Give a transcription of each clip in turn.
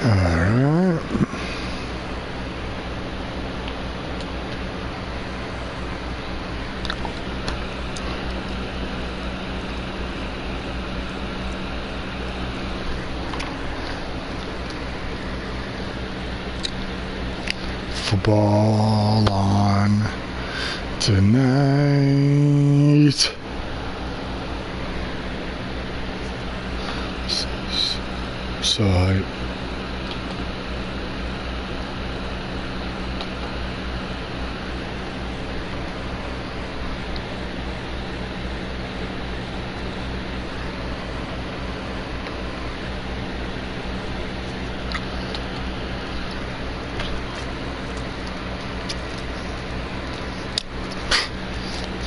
Alright. Football on tonight. So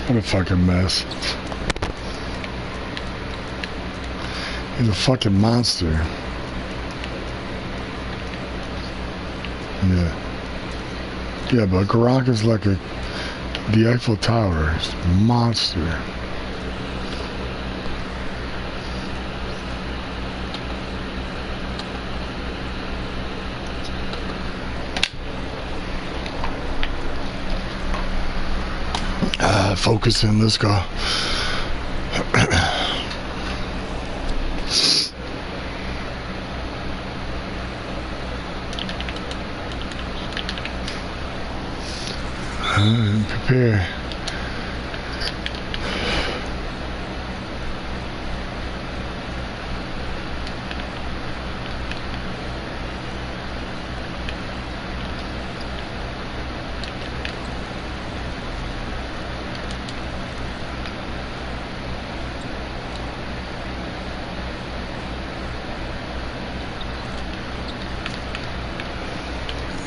what a fucking mess. He's a fucking monster. Yeah. Yeah, but Gronk is like the Eiffel Tower. It's a monster. Focusing, let's go. Prepare.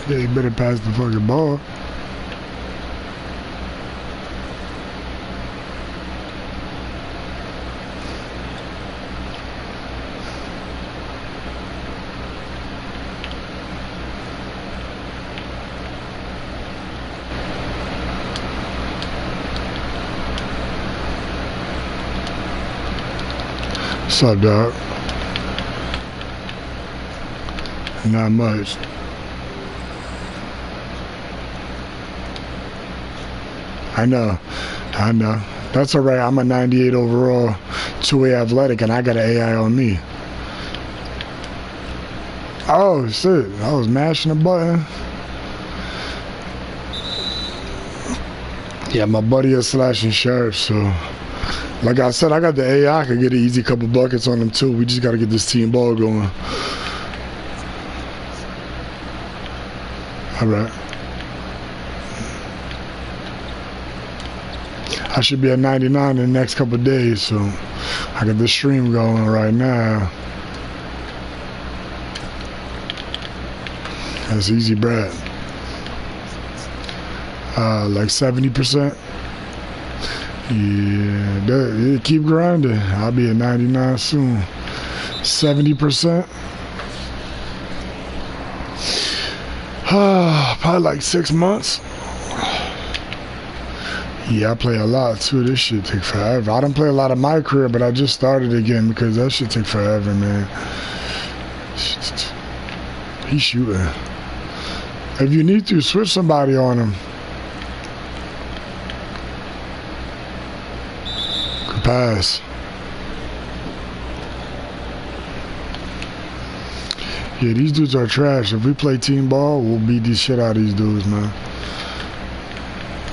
Yeah, you better pass the fucking ball. What's up, dog? Not much. I know. That's alright. I'm a 98 overall, 2A athletic, and I got an AI on me. Oh, shit. I was mashing a button. Yeah, my buddy is slashing sharp, so... Like I said, I got the AI. I could get an easy couple buckets on them, too. We just got to get this team ball going. Alright. I should be at 99 in the next couple of days, so I got this stream going right now. That's easy, Brad. Like 70%. Yeah, keep grinding. I'll be at 99 soon. 70%. Probably like 6 months. Yeah, I play a lot too. This shit take forever. I don't play a lot of my career, but I just started again because that shit take forever, man. He's shooting. If you need to, switch somebody on him. Good pass. Yeah, these dudes are trash. If we play team ball, we'll beat the shit out of these dudes, man.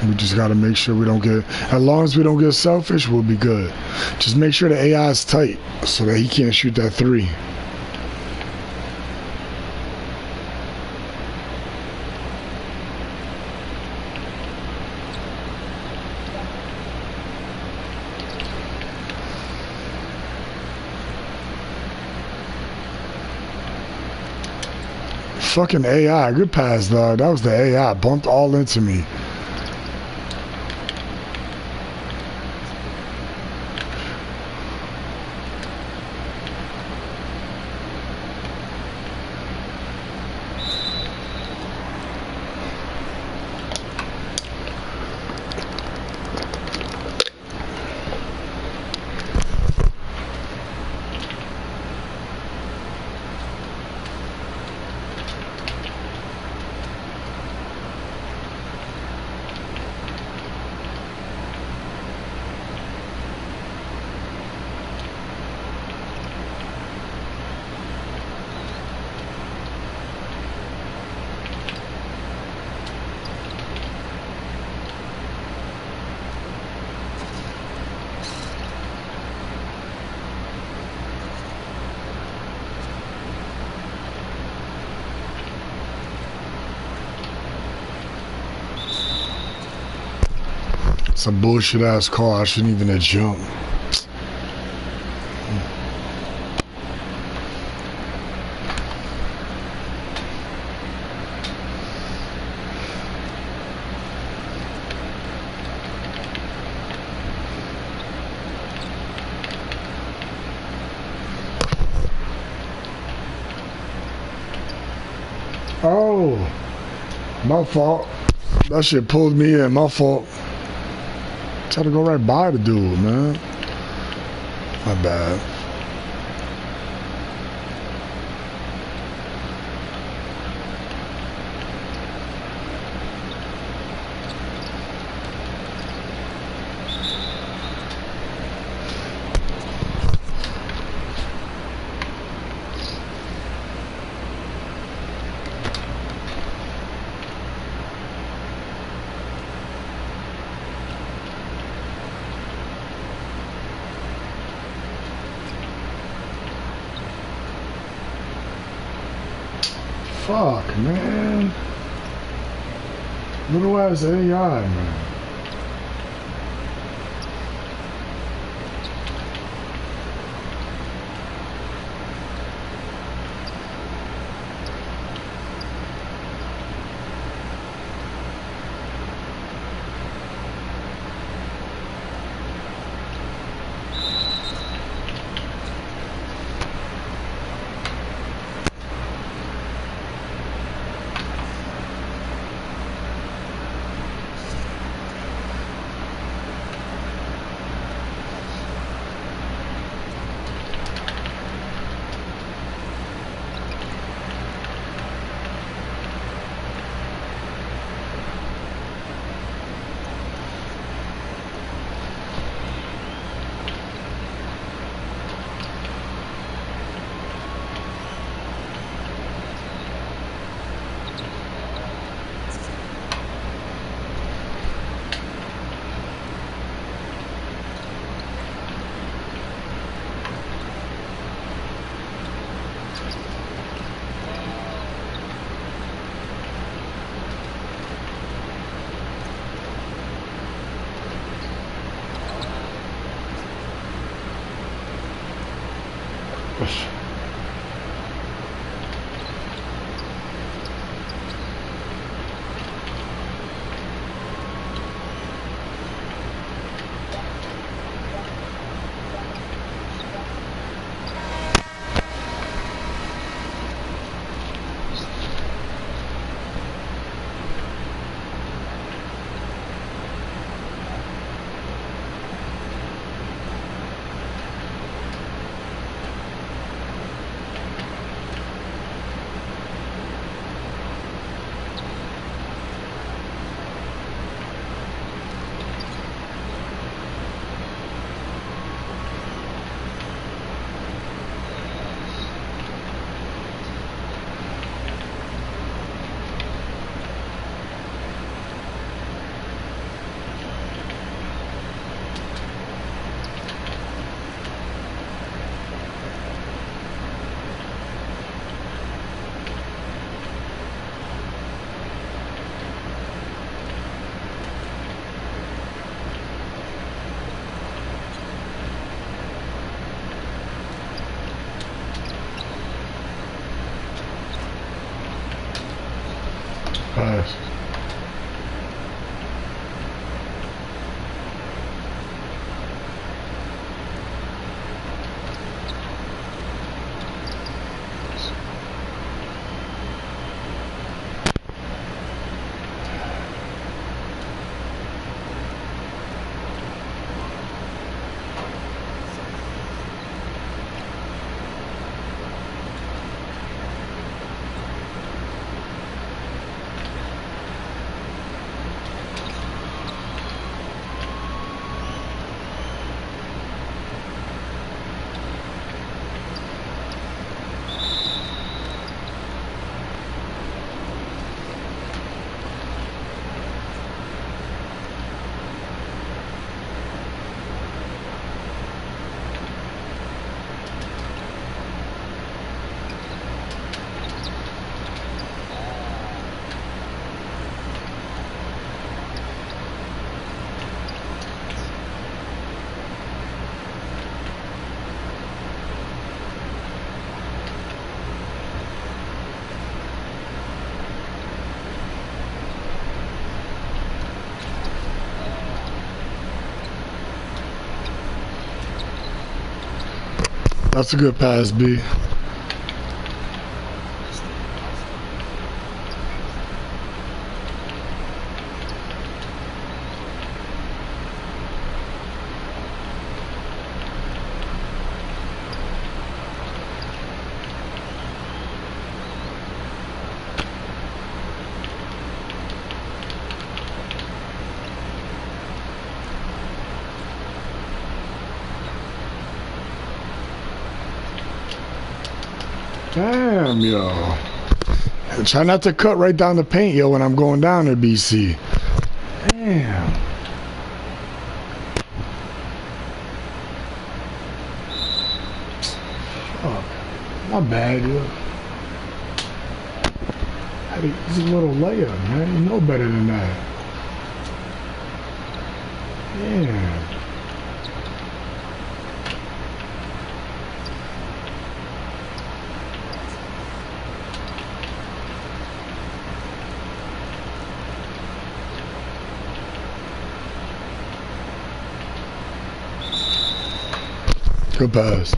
We just got to make sure we don't get, as long as we don't get selfish, we'll be good. Just make sure the AI is tight so that he can't shoot that three. Fucking AI, good pass, dog. That was the AI, bumped all into me. It's a bullshit ass car. I shouldn't even have jumped. Oh, my fault. That shit pulled me in. My fault. Tried to go right by the dude, man. My bad. Fuck, man. Little ass AI, man. Nice. That's a good pass, B. Damn, yo. Try not to cut right down the paint, yo, when I'm going down there, BC. Damn. Fuck. Not bad, yo. This is a little layup, man. You know better than that. Damn. Good pass.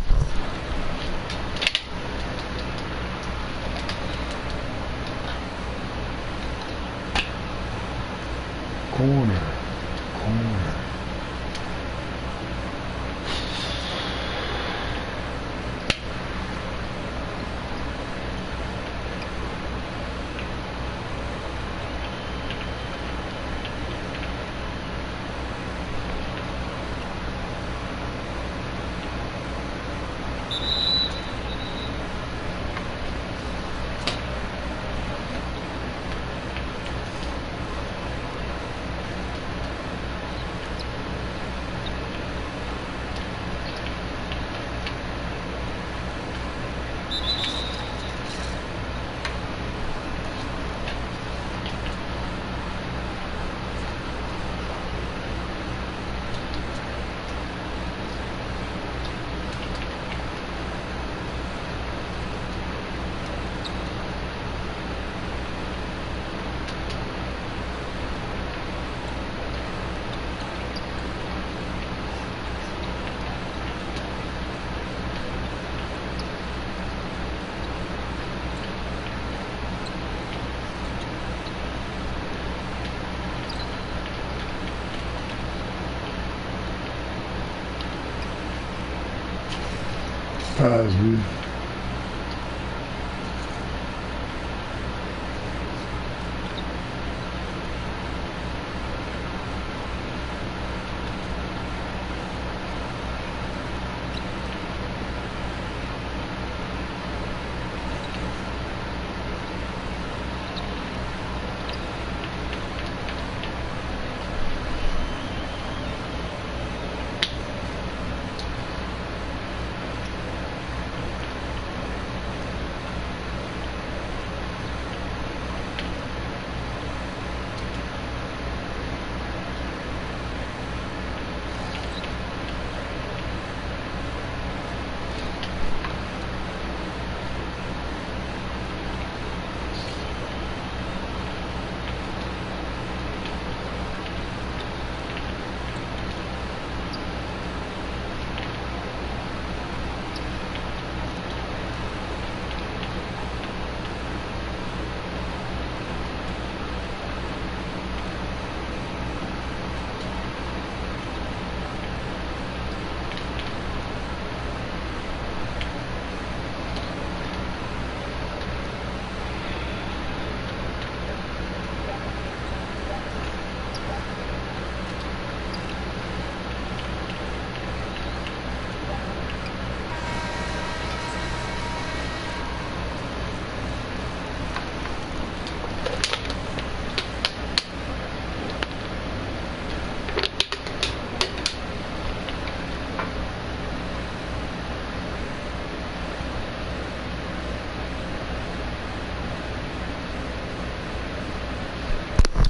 Corner. Pass, dude.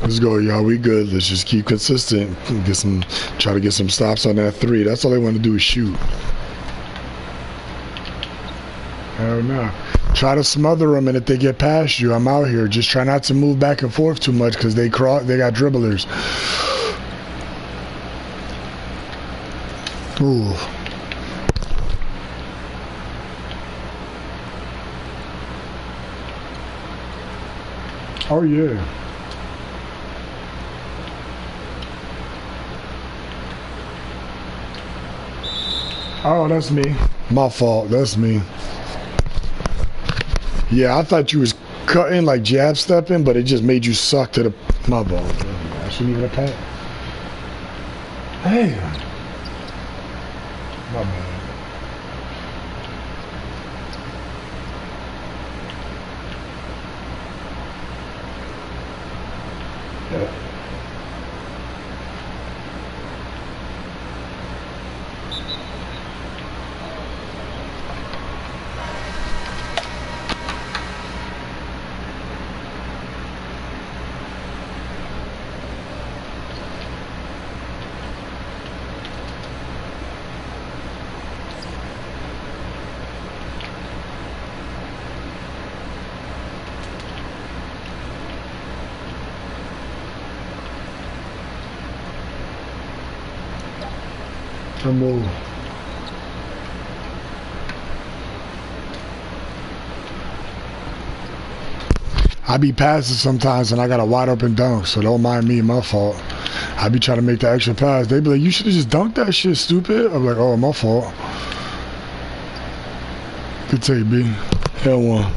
Let's go, y'all. We good. Let's just keep consistent. Try to get some stops on that three. That's all they want to do is shoot. Hell no. Try to smother them, and if they get past you, I'm out here. Just try not to move back and forth too much because they got dribblers. Ooh. Oh yeah. Oh, that's me. My fault. That's me. Yeah, I thought you was cutting like jab stepping, but it just made you suck to the. My ball. I shouldn't even have pat. Hey. My bad. Yeah. Move. I be passing sometimes and I got a wide open dunk, so don't mind me, my fault. I be trying to make the extra pass. They be like, you should have just dunked that shit, stupid. I'm like, oh, my fault. Good take, B. Hell one.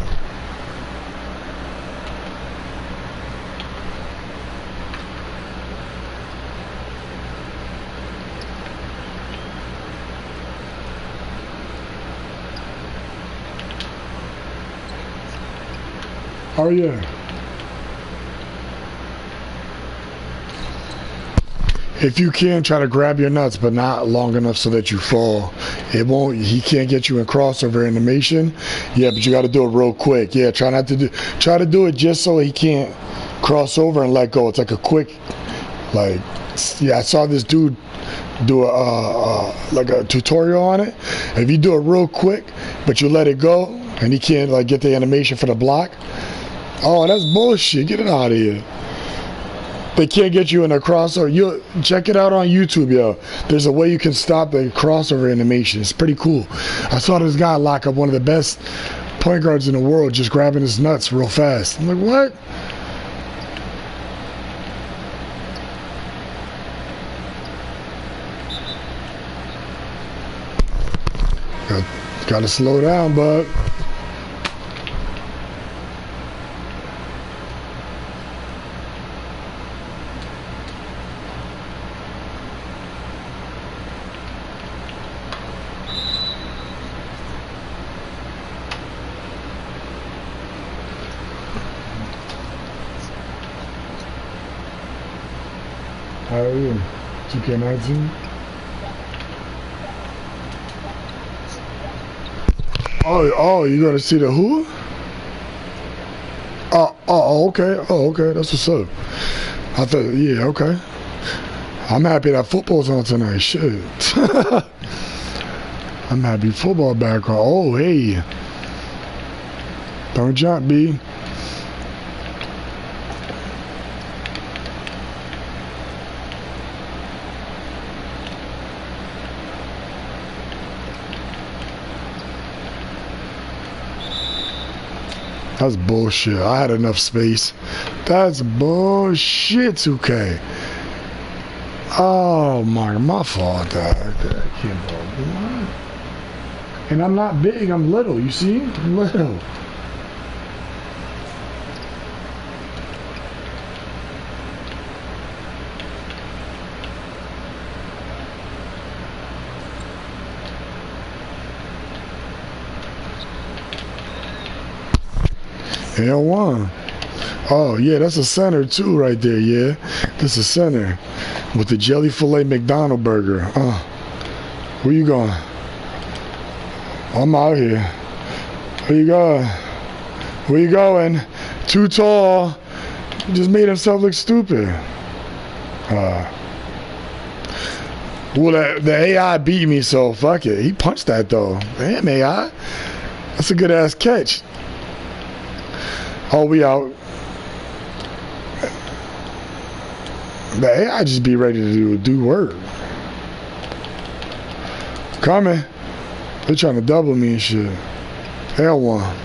Oh yeah. If you can, try to grab your nuts, but not long enough so that you fall. It won't. He can't get you in crossover animation. Yeah, but you got to do it real quick. Yeah, try to do it just so he can't cross over and let go. It's like a quick, like, yeah. I saw this dude do like a tutorial on it. If you do it real quick, but you let it go, and he can't like get the animation for the block. Oh, that's bullshit. Get it out of here. They can't get you in a crossover. You check it out on YouTube, yo. There's a way you can stop the crossover animation. It's pretty cool. I saw this guy lock up one of the best point guards in the world just grabbing his nuts real fast. I'm like, what? Gotta slow down, bud. How are you? 2K19? Oh, you gonna see the who? Okay. Oh, okay. That's what's up. I thought, yeah, okay. I'm happy that football's on tonight. Shit. I'm happy football back on. Oh, hey. Don't jump, B. That's bullshit. I had enough space. That's bullshit, 2K. Oh my fault. I can't ball. And I'm not big. I'm little. You see? I'm little. L1. Oh yeah, that's a center too right there. Yeah, that's a center with the jelly filet McDonald burger. Where you going? I'm out here. Where you going? Where you going? Too tall. He just made himself look stupid. Well, the AI beat me, so fuck it. He punched that though. Damn AI. That's a good ass catch. Oh, we out. The AI just be ready to do work. Coming. They're trying to double me and shit. L1.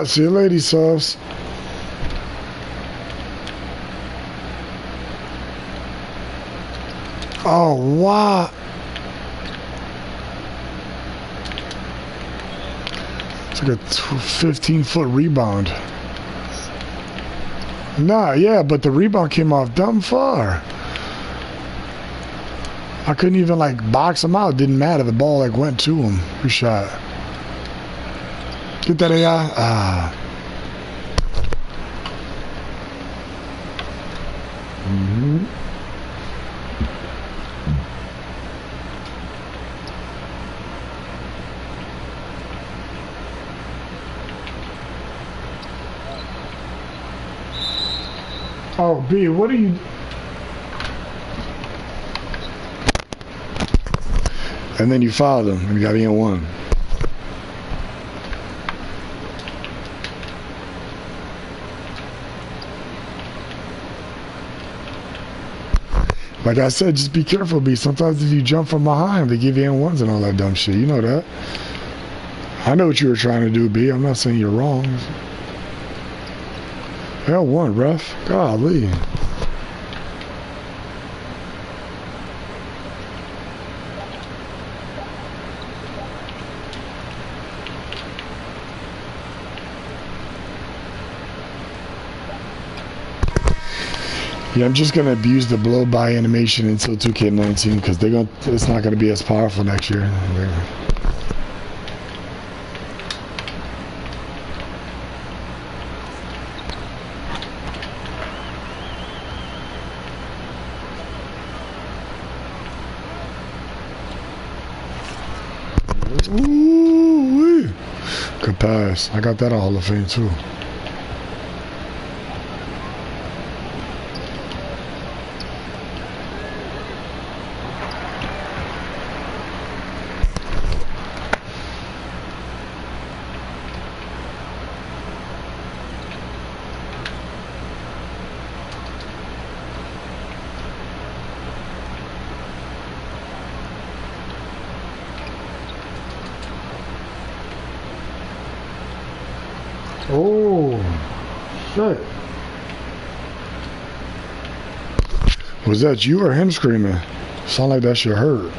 See you later, Sauce. Oh, wow. It's like a 15-foot rebound. Nah, yeah, but the rebound came off dumb far. I couldn't even like box him out. Didn't matter. The ball like went to him. Good shot. Get that AI. Ah. Mm-hmm. Oh, B, what are you... And then you fouled him, and you got in one. Like I said, just be careful, B. Sometimes if you jump from behind, they give you N1s and all that dumb shit. You know that. I know what you were trying to do, B. I'm not saying you're wrong. L1, ref. Golly. Yeah, I'm just gonna abuse the blow-by animation until 2K19 because it's not gonna be as powerful next year. Ooh, good pass. I got that on Hall of Fame too. Oh, shit. Was that you or him screaming? Sound like that shit hurt.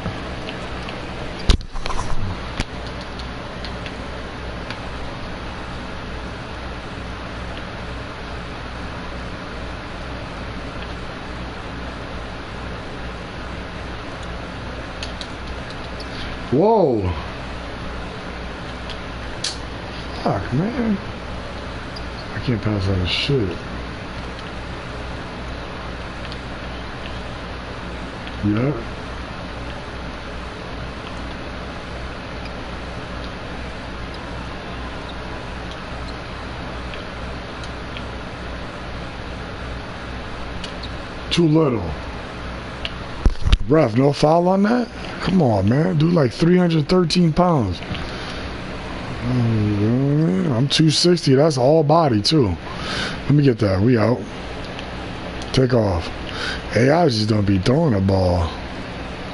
Whoa. Fuck, man. I can't pass that shit. Yeah. Too little. Ref, no foul on that? Come on, man. Dude, like 313 pounds. I'm 260. That's all body, too. Let me get that. We out. Take off. AI just don't be throwing a ball.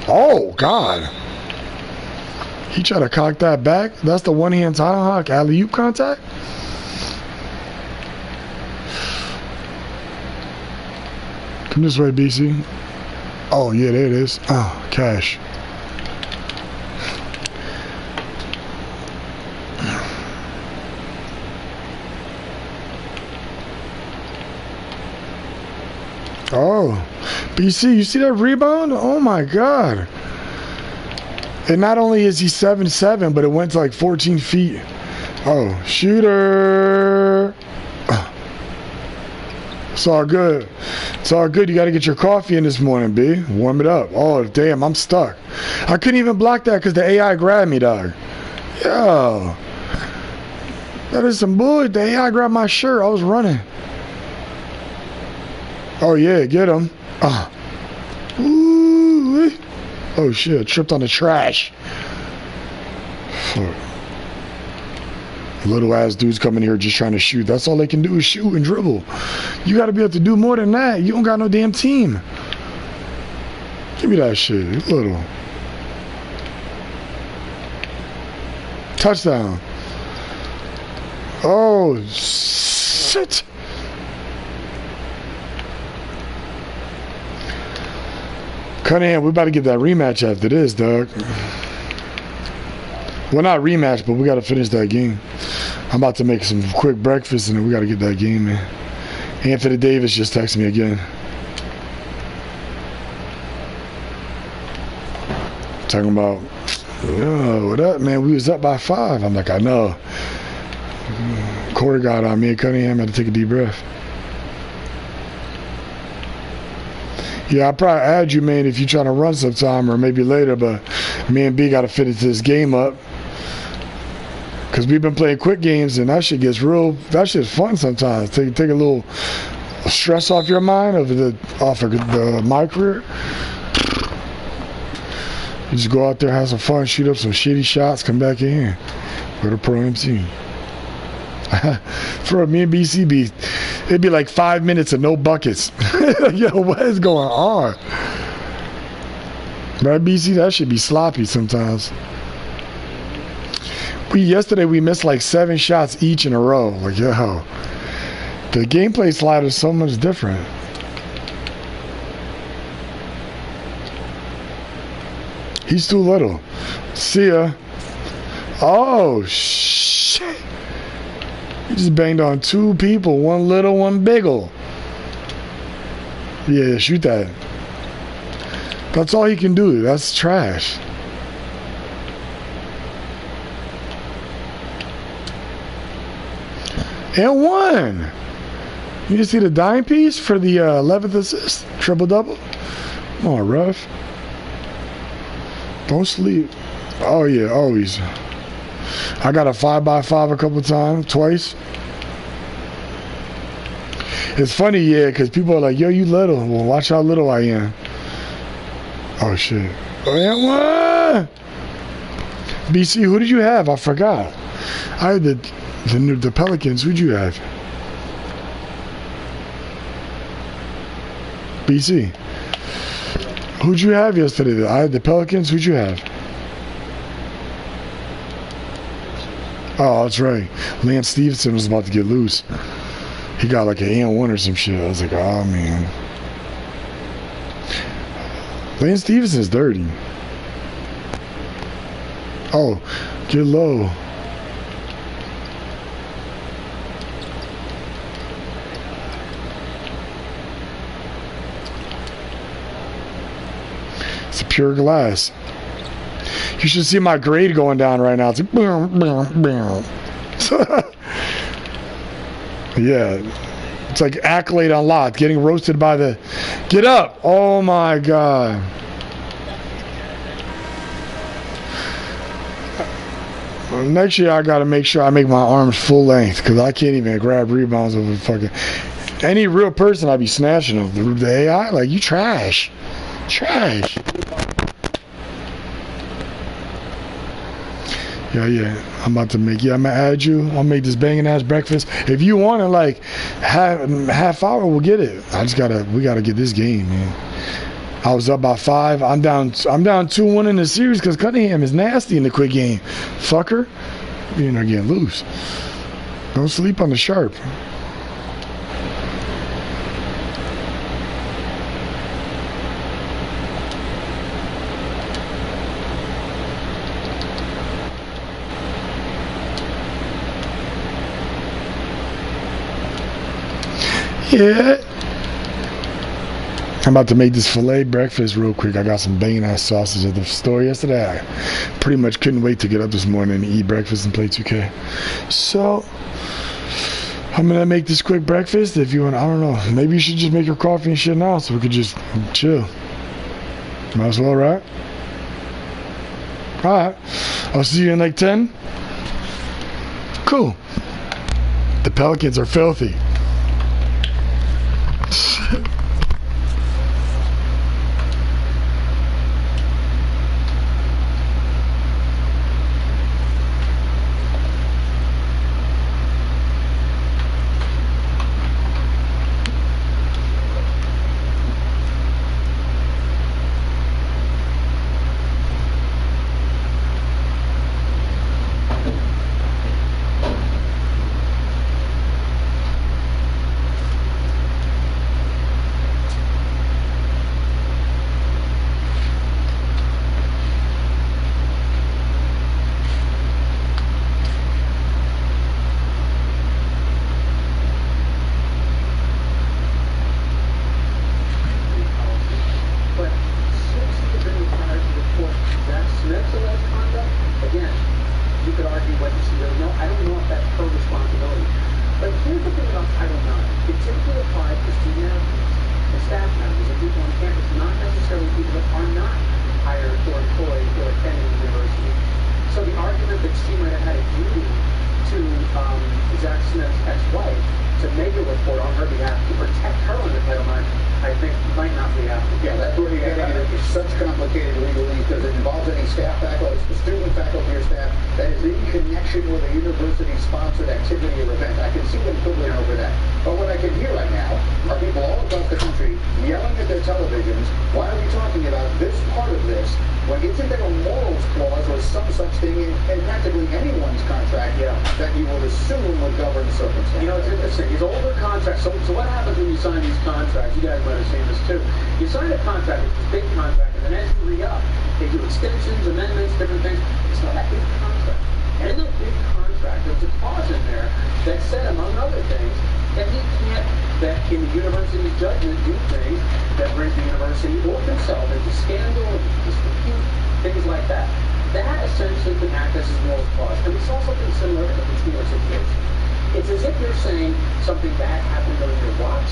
Oh, God. He tried to cock that back. That's the one-hand tie-hawk alley-oop contact? Come this way, BC. Oh, yeah, there it is. Oh, cash. Oh, BC, you see that rebound? Oh, my God. And not only is he 7'7", but it went to like 14 feet. Oh, shooter. It's all good. It's all good. You got to get your coffee in this morning, B. Warm it up. Oh, damn, I'm stuck. I couldn't even block that because the AI grabbed me, dog. Yo. That is some bull. The AI grabbed my shirt. I was running. Oh, yeah, get him. Ooh. Oh, shit. Tripped on the trash. Fuck. Little ass dudes coming here just trying to shoot. That's all they can do is shoot and dribble. You got to be able to do more than that. You don't got no damn team. Give me that shit. Little. Touchdown. Oh, shit. Cunningham, we about to get that rematch after this, dog. Well, not rematch, but we got to finish that game. I'm about to make some quick breakfast, and then we got to get that game, man. Anthony Davis just texted me again. Talking about, oh, what up, man? We was up by 5. I'm like, I know. Corey got on me and Cunningham had to take a deep breath. Yeah, I'll probably add you, man, if you're trying to run sometime or maybe later, but me and B got to finish this game up. Because we've been playing quick games and that shit gets real, that shit's fun sometimes. Take a little stress off your mind off of my career. You just go out there, have some fun, shoot up some shitty shots, come back in here. Go to Pro MC. For me and BCB, it'd be like 5 minutes of no buckets. Yo, what is going on? Right, BC? That should be sloppy sometimes. Yesterday we missed like 7 shots each in a row. Like, yo, the gameplay slider is so much different. He's too little. See ya. Oh, shit. He just banged on 2 people. One little, one biggle. Yeah, shoot that. That's all he can do. That's trash. And 1. You just see the dime piece for the 11th assist? Triple-double? Come on, Ruff. Don't sleep. Oh, yeah, always. I got a 5x5 a couple times, twice. It's funny, yeah, because people are like, yo, you little. Well, watch how little I am. Oh, shit. And 1. BC, who did you have? I forgot. I had the Pelicans. Who'd you have? BC. Who'd you have yesterday? I had the Pelicans. Who'd you have? Oh, that's right. Lance Stevenson was about to get loose. He got like an and 1 or some shit. I was like, oh, man. Lance Stevenson is dirty. Oh, get low. It's pure glass. You should see my grade going down right now. It's like boom, boom, boom. Yeah. It's like accolade unlocked. Getting roasted by the... Get up! Oh my god. Next year I gotta make sure I make my arms full length because I can't even grab rebounds over fucking... Any real person I'd be snatching them. The AI, like, you trash. Trash. Yeah. I'm about to make, I'm gonna add you. I'll make this banging ass breakfast. If you want it, like, half hour, we'll get it. We gotta get this game, man. I was up by 5. I'm down 2-1 in the series because Cunningham is nasty in the quick game. Fucker. You're not getting loose. Don't sleep on the sharp. Yeah. I'm about to make this filet breakfast real quick. I got some banging ass sausage at the store yesterday. I pretty much couldn't wait to get up this morning and eat breakfast and play 2K. So I'm gonna make this quick breakfast. If you want, I don't know, maybe you should just make your coffee and shit now so we could just chill. Might as well, right? Alright. I'll see you in like 10. Cool. The Pelicans are filthy. be what does she really know? I don't know if that's her responsibility. But here's the thing about Title IX. It typically applies to student athletes and staff members and people on campus, not necessarily people that are not hired or employed or attending the university. So the argument that she might have had a duty to Zach Smith's ex-wife to make a report on her behalf to protect her under Title IX, I think might not be applicable. Yeah, that's where you get into such complicated legalese because it involves any staff faculty, student faculty or staff that is in connection with a university-sponsored activity or event. I can see them quibbling over that. But what I can hear right now are people all across the country yelling at their televisions, why are we talking about this part of this when isn't there a morals clause or some such thing in practically anyone's contract that you would assume would govern circumstances? You know, it's interesting. These older contracts, so what happens when you sign these contracts? You guys might have seen this too. You sign a contract, it's this big contract, and then as you re-up, they do extensions, amendments, different things. It's not that big contract. And in that big contract, there's a clause in there that said, among other things, that he can't, that in the university's judgment, do things that brings the university or himself into scandal, disrepute, things like that. That essentially can act as a moral clause. And we saw something similar in the Patino situation. It's as if you're saying something bad happened on your watch,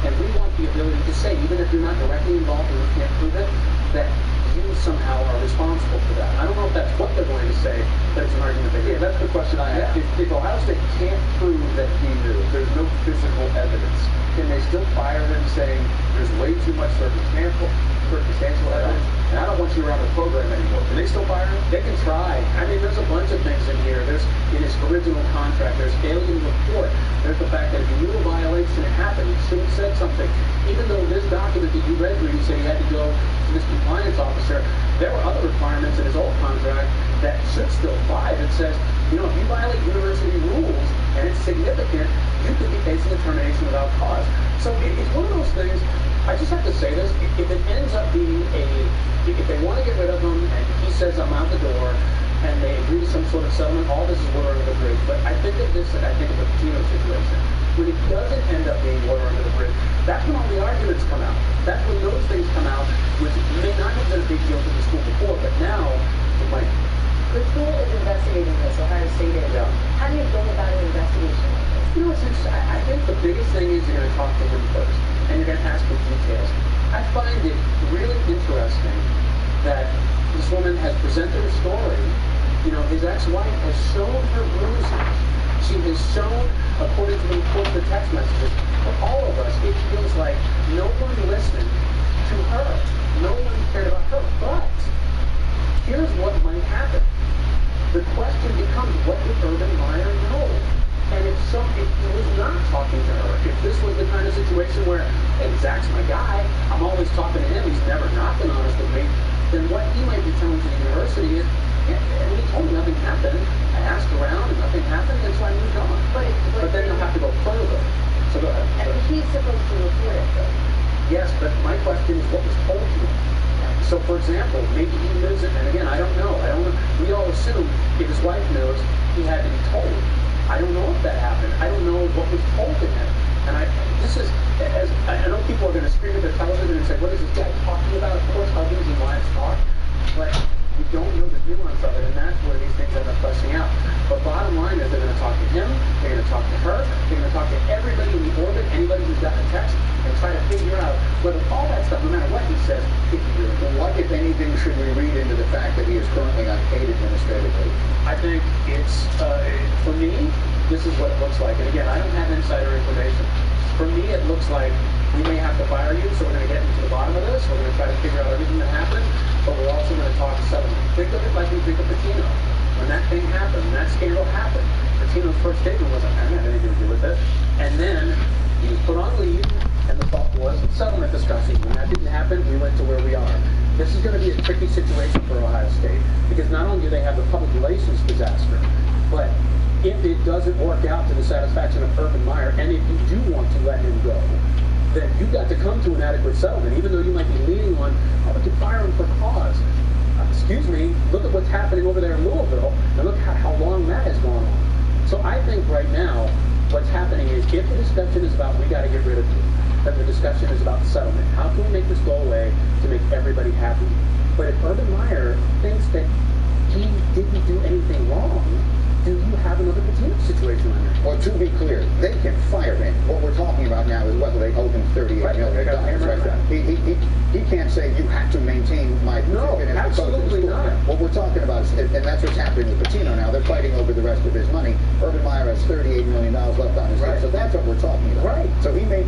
and we want the ability to say, even if you're not directly involved and you can't prove it, that you somehow are responsible for that. I don't know if that's what they're going to say, but it's an argument they Yeah, that's the question I have. If Ohio State can't prove that he knew, there's no physical evidence, can they still fire him saying there's way too much circumstantial evidence, and I don't want you around the program anymore? Can they still fire him? They can try. I mean, there's a bunch of things in here. There's, in his original contract, there's alien report. There's the fact that if you knew a violation had happened, you should have said something. Even though this document that you read where you said he had to go to this compliance officer, there were other requirements in his old contract that should still apply that says, you know, if you violate university rules and it's significant, you could be facing a termination without cause. So it's one of those things, I just have to say this, if it ends up being if they want to get rid of him and he says I'm out the door and they agree to some sort of settlement, all this is water under the bridge. But I think of this, and I think of the Patino situation. When it doesn't end up being water under the bridge, that's when all the arguments come out. That's when those things come out, which may not have been a big deal to the school before, but now it might. The school is investigating this, Ohio State is. Yeah. How do you go about an investigation like this? You know, it's interesting. I think the biggest thing is you're going to talk to him first, and you're going to ask for details. I find it really interesting that this woman has presented a story. You know, his ex-wife has shown her bruises. She has shown, according to the report, the text messages, for all of us, it feels like no one listened to her. No one cared about her. But here's what might happen. The question becomes, what did Urban Meyer know? And if he was not talking to her, if this was the kind of situation where, hey, Zach's my guy, I'm always talking to him, he's never not been honest with me, then what he might be telling to the university is, and he told me nothing happened. I asked around and nothing happened, and so I moved on. But then you'll have to go further. So go ahead. And he's supposed to report it, though. Yes, but my question is, what was told to him? So, for example, maybe he knows it, and again, I don't know. We all assume if his wife knows, he had to be told. I don't know if that happened. I don't know what was told to him. And I know people are going to scream at their television and say, what is this guy talking about? Of course, husbands and wives talk. But we don't know the nuance of it, and that's where these things end up fleshing out. But bottom line is they're going to talk to him, they're going to talk to her, they're going to talk to everybody in the orbit, anybody who's got a text, and try to figure out whether all that stuff, no matter what he says, if he really. Well, what, if anything, should we read into the fact that he is currently unpaid administratively? I think it's, for me, this is what it looks like. And again, I don't have insider information. For me, it looks like we may have to fire you, so we're going to get into the bottom of this. We're going to try to figure out everything that happened, but we're also going to talk settlement. Think of it like we think of Patino. When that thing happened, when that scandal happened, Patino's first statement was, I don't have anything to do with it. And then he was put on leave, and the thought was settlement discussion. When that didn't happen, we went to where we are. This is going to be a tricky situation for Ohio State, because not only do they have the public relations disaster, but if it doesn't work out to the satisfaction of Urban Meyer, and if you do want to let him go, then you've got to come to an adequate settlement, even though you might be leaning on, oh, we could fire him for cause. Excuse me, look at what's happening over there in Louisville, and look how long that has gone on. So I think right now, what's happening is, if the discussion is about, we got to get rid of you, then the discussion is about settlement. How can we make this go away to make everybody happy? But if Urban Meyer thinks that he didn't do anything wrong, we're talking about is, and that's what's happening with Patino now. They're fighting over the rest of his money. Urban Meyer has $38 million left on his head, so that's what we're talking about. Right. So he made.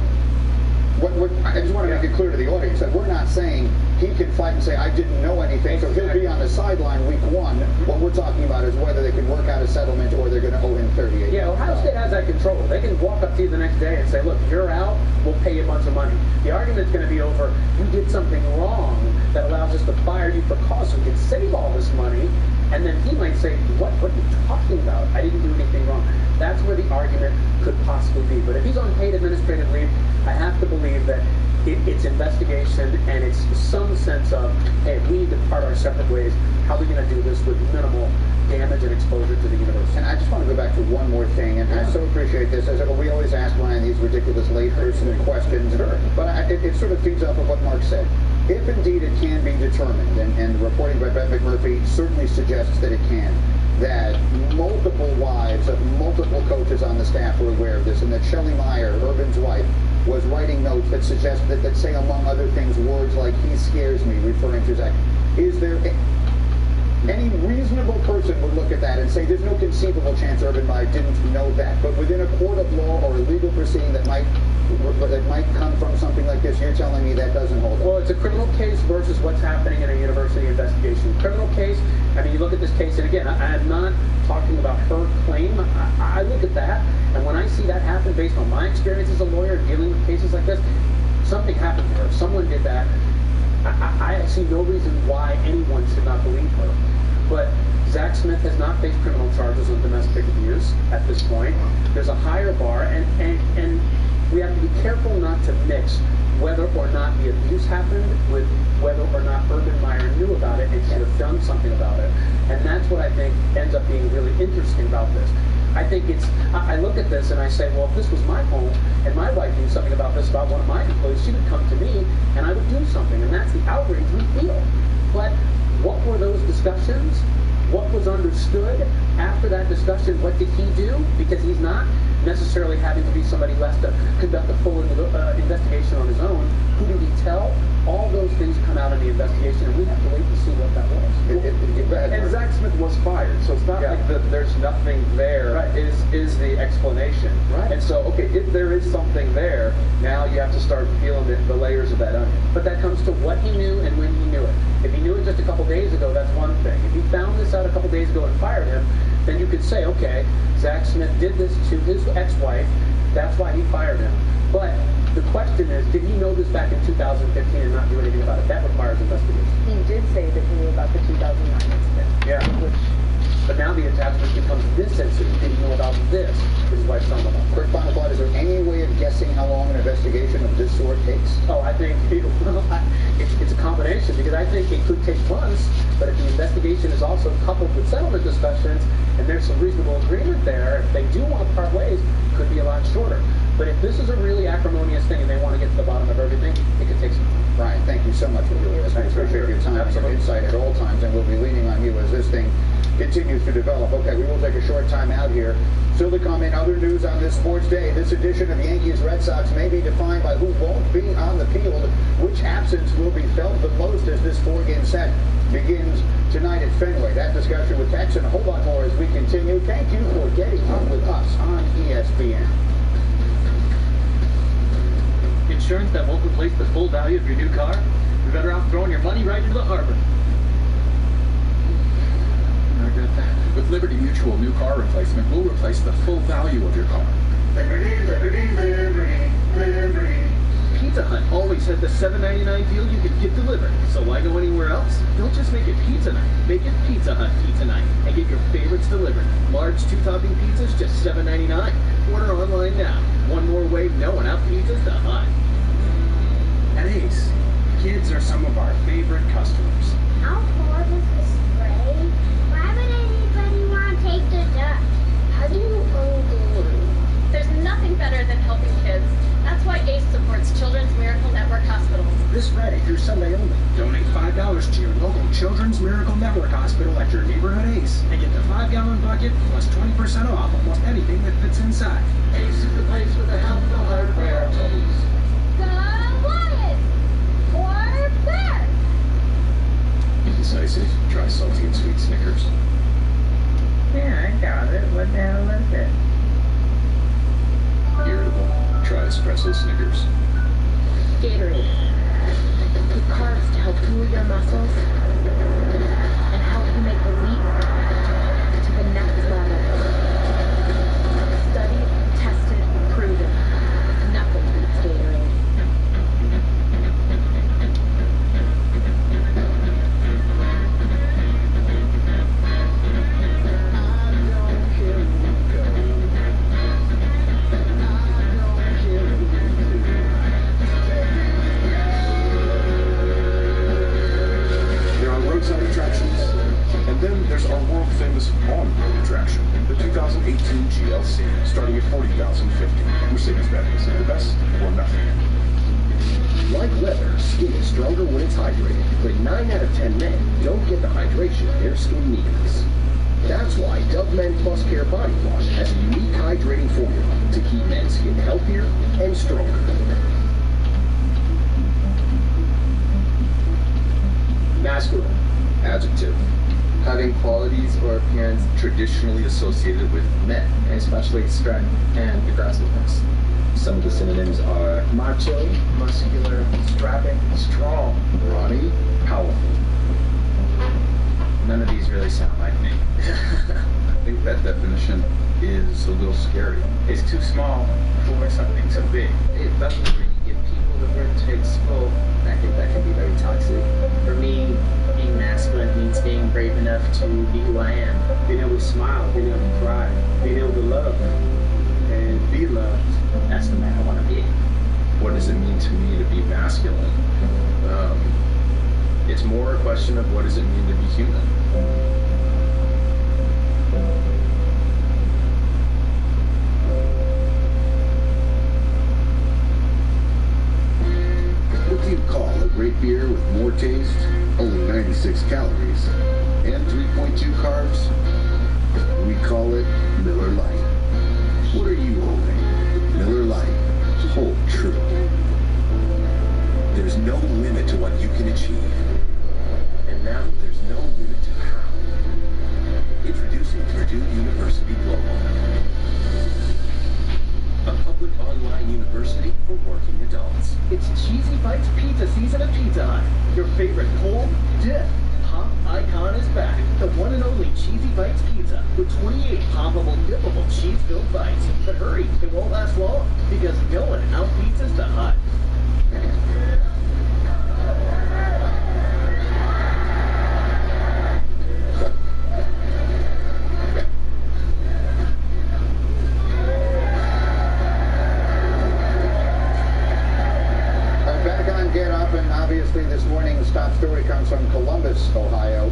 I just want to make it clear to the audience that we're not saying he can fight and say, I didn't know anything, so he'll be on the sideline week 1. What we're talking about is whether they can work out a settlement or they're going to owe him $38 Yeah, Ohio State has that control. They can walk up to you the next day and say, look, you're out, we'll pay you a bunch of money. The argument's going to be over, you did something wrong that allows us to fire you for cause, so we can save all this money. And then he might say, what are you talking about? I didn't do anything wrong. That's where the argument could possibly be. But if he's on paid administrative leave, I have to believe that it's investigation and it's some sense of, hey, we need to part our separate ways. How are we going to do this with minimal damage and exposure to the university? And I just want to go back to one more thing, and I so appreciate this. As we always ask Ryan these ridiculous layperson questions, but it sort of feeds off of what Mark said. If indeed it can be determined, and reporting by Brett McMurphy certainly suggests that it can, that multiple wives of multiple coaches on the staff were aware of this, and that Shelley Meyer, Urban's wife, was writing notes that suggest that say, among other things, words like, he scares me, referring to Zach. Is there any reasonable person would look at that and say, there's no conceivable chance Urban Meyer didn't know that, but within a court of law or a legal proceeding that might come from something like this, you're telling me that doesn't hold up? Well, it's a criminal case versus what's happening in a university investigation. Criminal case, I mean, you look at this case, and again, I am not talking about her claim. I look at that, and when I see that happen based on my experience as a lawyer dealing with cases like this, something happened to her. Someone did that. I see no reason why anyone should not believe her. But Zach Smith has not faced criminal charges of domestic abuse at this point. There's a higher bar, and we have to be careful not to mix whether or not the abuse happened with whether or not Urban Meyer knew about it and should have done something about it. And that's what I think ends up being really interesting about this. I think I look at this and I say, well, if this was my home and my wife knew something about this about one of my employees, she would come to me and I would do something. And that's the outrage we feel. But what were those discussions? What was understood after that discussion? What did he do? Because he's not necessarily having to be somebody left to conduct a full investigation on his own. Who did he tell? All those things come out in the investigation, and we have to wait to see what that was. And Zach Smith was fired, so it's not like there's nothing there. Right. Is the explanation. Right. And so, okay, if there is something there, now you have to start peeling the layers of that onion. But that comes to what he knew and when he knew it. If he knew it just a couple days ago, that's one thing. If he found this out a couple days ago and fired him, then you could say, okay, Zach Smith did this to his ex-wife, that's why he fired him. But the question is, did he know this back in 2015 and not do anything about it? That requires investigation. He did say that he knew about the 2009 incident. Yeah. But now the attachment becomes this incident. Did he know about this? Which is why it's talking about. Quick final thought, is there any way of guessing how long an investigation of this sort takes? Oh, I think it's a combination, because I think it could take months, but if the investigation is also coupled with settlement discussions and there's some reasonable agreement there, if they do want to part ways, it could be a lot shorter. But if this is a really acrimonious thing and they want to get to the bottom of everything, it could take some time. Brian, thank you so much for doing this. I appreciate your time and your insight at all times, and we'll be leaning on you as this thing continues to develop. Okay, we will take a short time out here. Still to come in other news on this sports day. This edition of Yankees Red Sox may be defined by who won't be on the field, which absence will be felt the most as this 4-game set begins tonight at Fenway. That discussion with Tex and a whole lot more as we continue. Thank you for getting on with us on ESPN. Insurance that won't replace the full value of your new car? You're better off throwing your money right into the harbor. I got that. With Liberty Mutual new car replacement, we'll replace the full value of your car. Liberty, Liberty, Liberty, Liberty. Pizza Hut always has the $7.99 deal you can get delivered. So why go anywhere else? Don't just make it pizza night. Make it Pizza Hut pizza night and get your favorites delivered. Large 2-topping pizzas, just $7.99. Order online now. One more way of knowing out pizzas to Hut. At Ace, kids are some of our favorite customers. How far does this spray? Why would anybody want to take the duck? How do you undo? There's nothing better than helping kids. That's why ACE supports Children's Miracle Network hospitals. This Friday through Sunday only, donate $5 to your local Children's Miracle Network hospital at your neighborhood Ace and get the 5-gallon bucket plus 20% off almost anything that fits inside. Ace is the place for the help, the hardware, tools. Go Lions! Or Bears! Decisive, try salty and sweet Now listen. Irritable? Try espresso Snickers. Gatorade. With carbs to help fuel your muscles and help you make the leap to the next level. Studied, tested, proven. Nothing beats Gatorade. Then there's our world-famous on-road attraction, the 2018 GLC, starting at $40,050. Mercedes-Benz, the best or nothing. Like leather, skin is stronger when it's hydrated, but 9 out of 10 men don't get the hydration their skin needs. That's why Dove Men Plus Care Body Wash has a unique hydrating formula to keep men's skin healthier and stronger. Masculine. Adjective. Having qualities or appearance traditionally associated with men, especially strength and aggressiveness. Some of the synonyms are Macho, muscular, strapping, strong. brawny, powerful. None of these really sound like me. I think that definition is a little scary. It's too small for something so big. It doesn't really give people the room to explore. I think that can be very toxic. For me, being masculine means being brave enough to be who I am. Being able to smile, being able to cry, being able to love, and be loved. That's the man I want to be. What does it mean to me to be masculine? It's more a question of what does it mean to be human? What do you call a great beer with more taste, only 96 calories, and 3.2 carbs? We call it Miller Lite. What are you holding? Miller Lite. Hold true. There's no limit to what you can achieve. And now there's no limit to how. Introducing Purdue University Global. A public online university for working adults. It's Cheesy Bites pizza season at Pizza Hut. Your favorite cold, dip, pop icon is back. The one and only Cheesy Bites pizza with 28 poppable, dippable, cheese-filled bites. But hurry, it won't last long because no one outpizzas the Hut. Obviously, this morning's top story comes from Columbus, Ohio,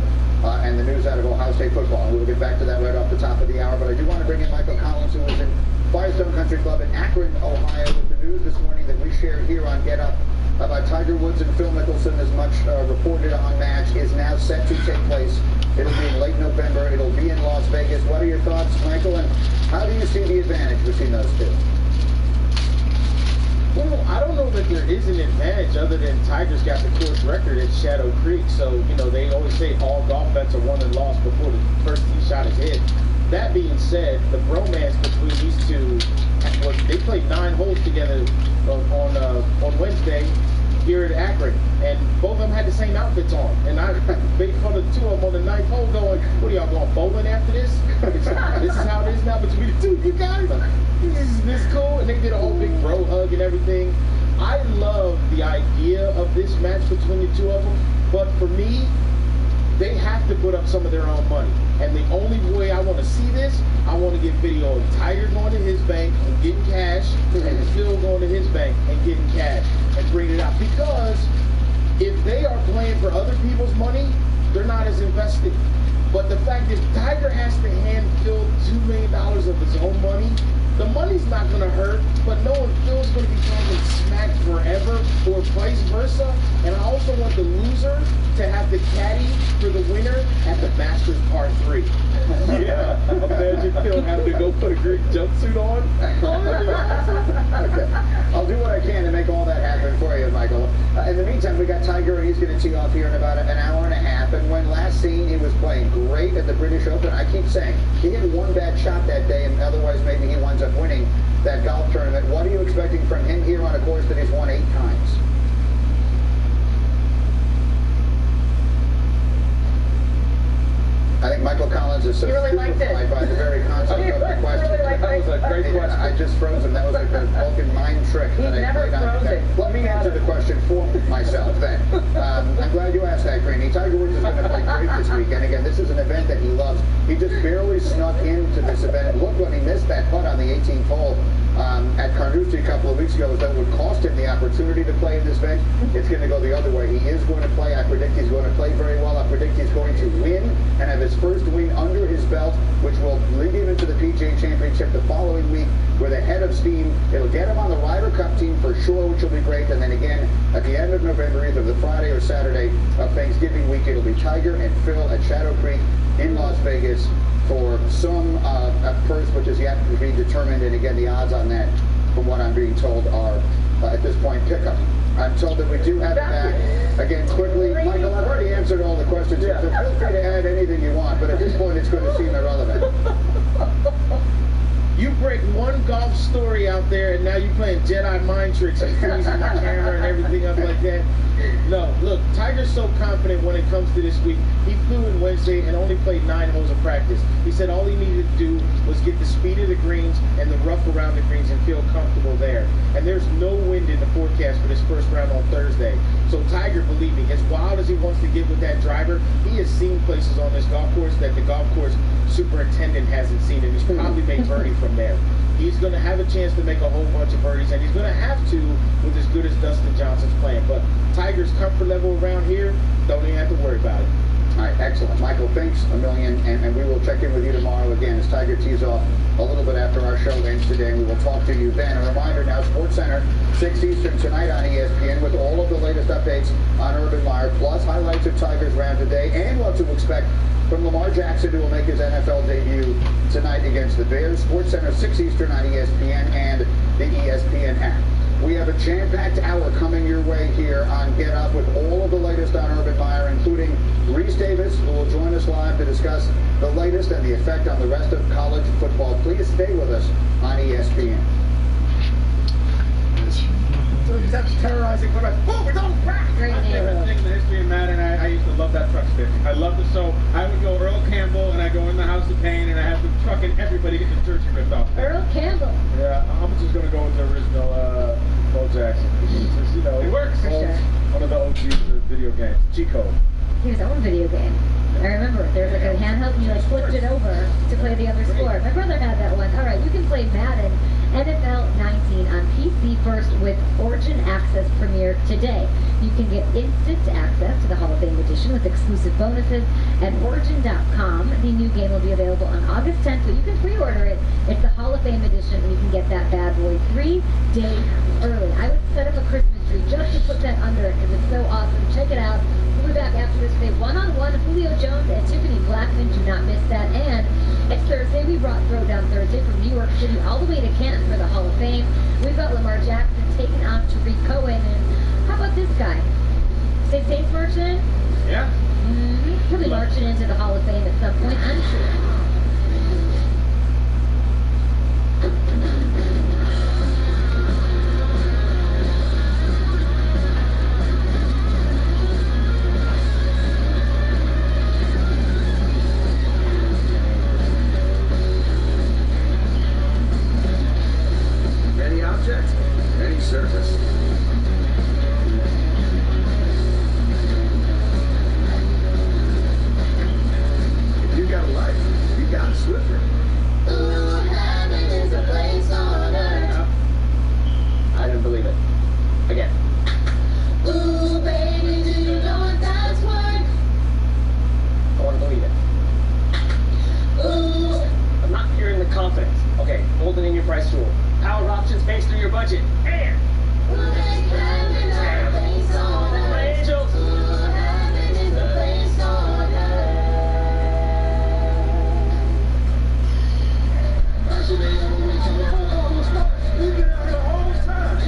and the news out of Ohio State football. And we'll get back to that right off the top of the hour. But I do want to bring in Michael Collins, who was in Firestone Country Club in Akron, Ohio, with the news this morning that we shared here on Get Up about Tiger Woods and Phil Mickelson, as much reported on match, is now set to take place. It'll be in late November. It'll be in Las Vegas. What are your thoughts, Michael? And how do you see the advantage between those two? Well, I don't know that there is an advantage other than Tiger's got the course record at Shadow Creek. So, you know, they always say all golf bets are won and lost before the first tee shot is hit. That being said, the bromance between these two, they played 9 holes together on Wednesday here at Akron, and both of them had the same outfits on. And I made fun of the two of them on the 9th hole going, what are y'all going bowling after this? This is how it is now between the two of you guys? This is cool? And they did a whole big bro hug and everything. I love the idea of this match between the two of them, but for me, they have to put up some of their own money. And the only way I want to see this, I want to get video of Tiger going to his bank and getting cash, and Phil going to his bank and getting cash, and bring it out. Because if they are playing for other people's money, they're not as invested. But the fact that Tiger has to hand Phil $2 million of his own money, the money's not going to hurt, but knowing Phil's going to be talking smack forever, or vice versa. And I also want the loser to have the caddy for the winner at the Masters Part 3. Yeah, imagine Phil having to go put a green jumpsuit on. Okay. I'll do what I can to make all that happen for you, Michael. In the meantime, we got Tiger, and he's going to tee off here in about an hour and a half. half, and when last seen, he was playing great at the British Open. I keep saying, he had one bad shot that day, and otherwise maybe he winds up winning that golf tournament. What are you expecting from him here on a course that he's won 8 times? I think Michael Collins is so stupefied by the very concept of the question. That was a great question. I just froze him. That was like a Vulcan mind trick that I played on him. Let me answer the question for myself then. I'm glad you asked that, Greeny. Tiger Woods is going to play great this weekend. Again, this is an event that he loves. He just barely snuck into this event. Look when he missed that putt on the 18th hole at Carnoustie a couple of weeks ago. That would cost him the opportunity to play in this event. It's going to go the other way. He is going to play. I predict he's going to play very well. I predict he's going to win and have his first win under his belt, which will lead him into the PGA Championship the following week with a head of steam. It'll get him on the Ryder Cup team for sure, which will be great. And then again, at the end of November, either the Friday or Saturday of Thanksgiving week, it'll be Tiger and Phil at Shadow Creek in Las Vegas for some purse, which is yet to be determined. And again, the odds on that, from what I'm being told, are at this point pick-up. I'm told that we do have it back. Again, quickly, Michael, I've already answered all the questions, so feel free to add anything you want, but at this point it's going to seem irrelevant. You break one golf story out there, and now you're playing Jedi mind tricks and freezing my camera and everything up like that. No, look, Tiger's so confident when it comes to this week. He flew in Wednesday and only played 9 holes of practice. He said all he needed to do was get the speed of the greens and the rough around the greens and feel comfortable there. And there's no wind in the forecast for this first round on Thursday. So Tiger, believe me, as wild as he wants to get with that driver, he has seen places on this golf course that the golf course superintendent hasn't seen, and he's probably made birdie from there. He's going to have a chance to make a whole bunch of birdies, and he's going to have to with as good as Dustin Johnson's playing. But Tiger's comfort level around here, don't even have to worry about it. All right, excellent. Michael, thanks a million, and we will check in with you tomorrow again as Tiger tees off a little bit after our show ends today, and we will talk to you then. A reminder now, SportsCenter, 6 Eastern tonight on ESPN with all of the latest updates on Urban Meyer, plus highlights of Tiger's round today, and what to expect from Lamar Jackson, who will make his NFL debut tonight against the Bears. SportsCenter, 6 Eastern on ESPN and the ESPN app. We have a jam-packed hour coming your way here on Get Up with all of the latest on Urban Meyer, including Reese Davis, who will join us live to discuss the latest and the effect on the rest of college football. Please stay with us on ESPN. That's terrorizing for us. Oh, it's on crack! Great My favorite neighborhood. thing in the history of Madden, I used to love that truck stick. I loved it so. I would go Earl Campbell, and I go in the House of Pain, and I have the truck, and everybody gets the jersey ripped off. Earl Campbell. Yeah, I'm just gonna go with the original Bo Jackson. It's just, you know, It works, for sure. One of the OGs of video games, Chico. He was own video game. I remember there was like a handheld and you like flipped it over to play the other sport. My brother had that one. Alright, you can play Madden NFL 19 on PC first with Origin Access Premier today. You can get instant access to the Hall of Fame edition with exclusive bonuses at Origin.com. The new game will be available on August 10th, but you can pre-order it. It's the Hall of Fame edition, and you can get that bad boy 3 days early. I would set up a Christmas tree just to put that under it because it's so awesome. Check it out. We'll be back after this day. One-on-one, Julio Jones and Tiffany Blackman. Do not miss that. And it's Thursday. We brought Throwdown Thursday from New York City all the way to Canton for the Hall of Fame. We've got Lamar Jackson taking on Tariq Cohen. And how about this guy? St. Saints marching in? Yeah. He'll be marching into the Hall of Fame at some point, I'm sure. Any object, any surface. If you got a life, you got a Swiffer. Ooh, heaven is a place on earth. I didn't believe it. Again. Ooh, baby, do you know what that's worth? I want to believe it. Ooh. I'm not hearing the confidence. Okay, hold it in your price tool. Power options based on your budget. And We'll make heaven a place on earth. my angels. Ooh, heaven is a place on earth. You've been out the whole time.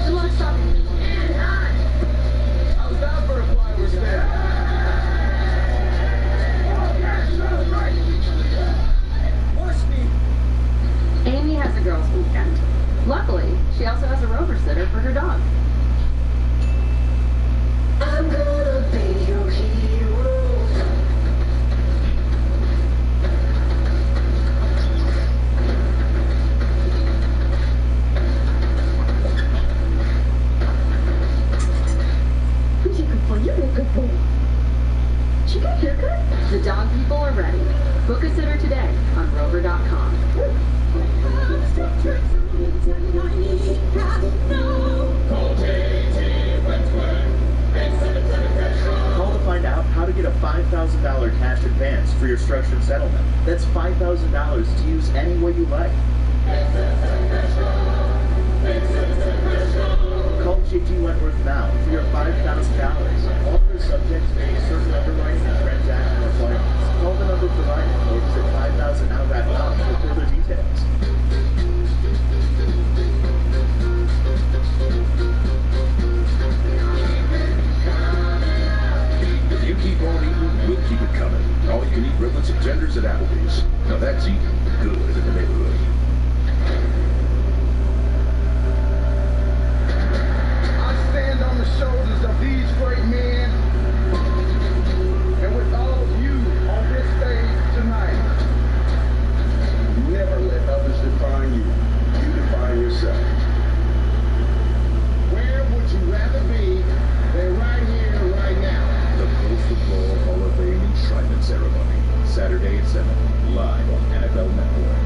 And I. How's that for a fly we're staying? girls' weekend. Luckily, she also has a rover sitter for her dog. I'm gonna be your hero. Who's your good boy? You're a good boy. She got a haircut? The dog people are ready. Book a sitter today on rover.com. Call to find out how to get a $5,000 cash advance for your structured settlement. That's $5,000 to use any way you like. Call JT Wentworth now for your $5,000. Offers subject to any certain underwriting and transaction requirements. Call the number provided or visit 5000now.com for further details. If you keep on eating, we'll keep it coming. All you can eat riblets and tenders at Applebee's. Now that's eating good in the neighborhood. I stand on the shoulders of these great men, and with all of you on this stage tonight, Never let others define you. You define yourself. where would you rather be than right here, right now? The Pro Football Hall of Fame enshrinement ceremony. Saturday at 7, live on NFL Network.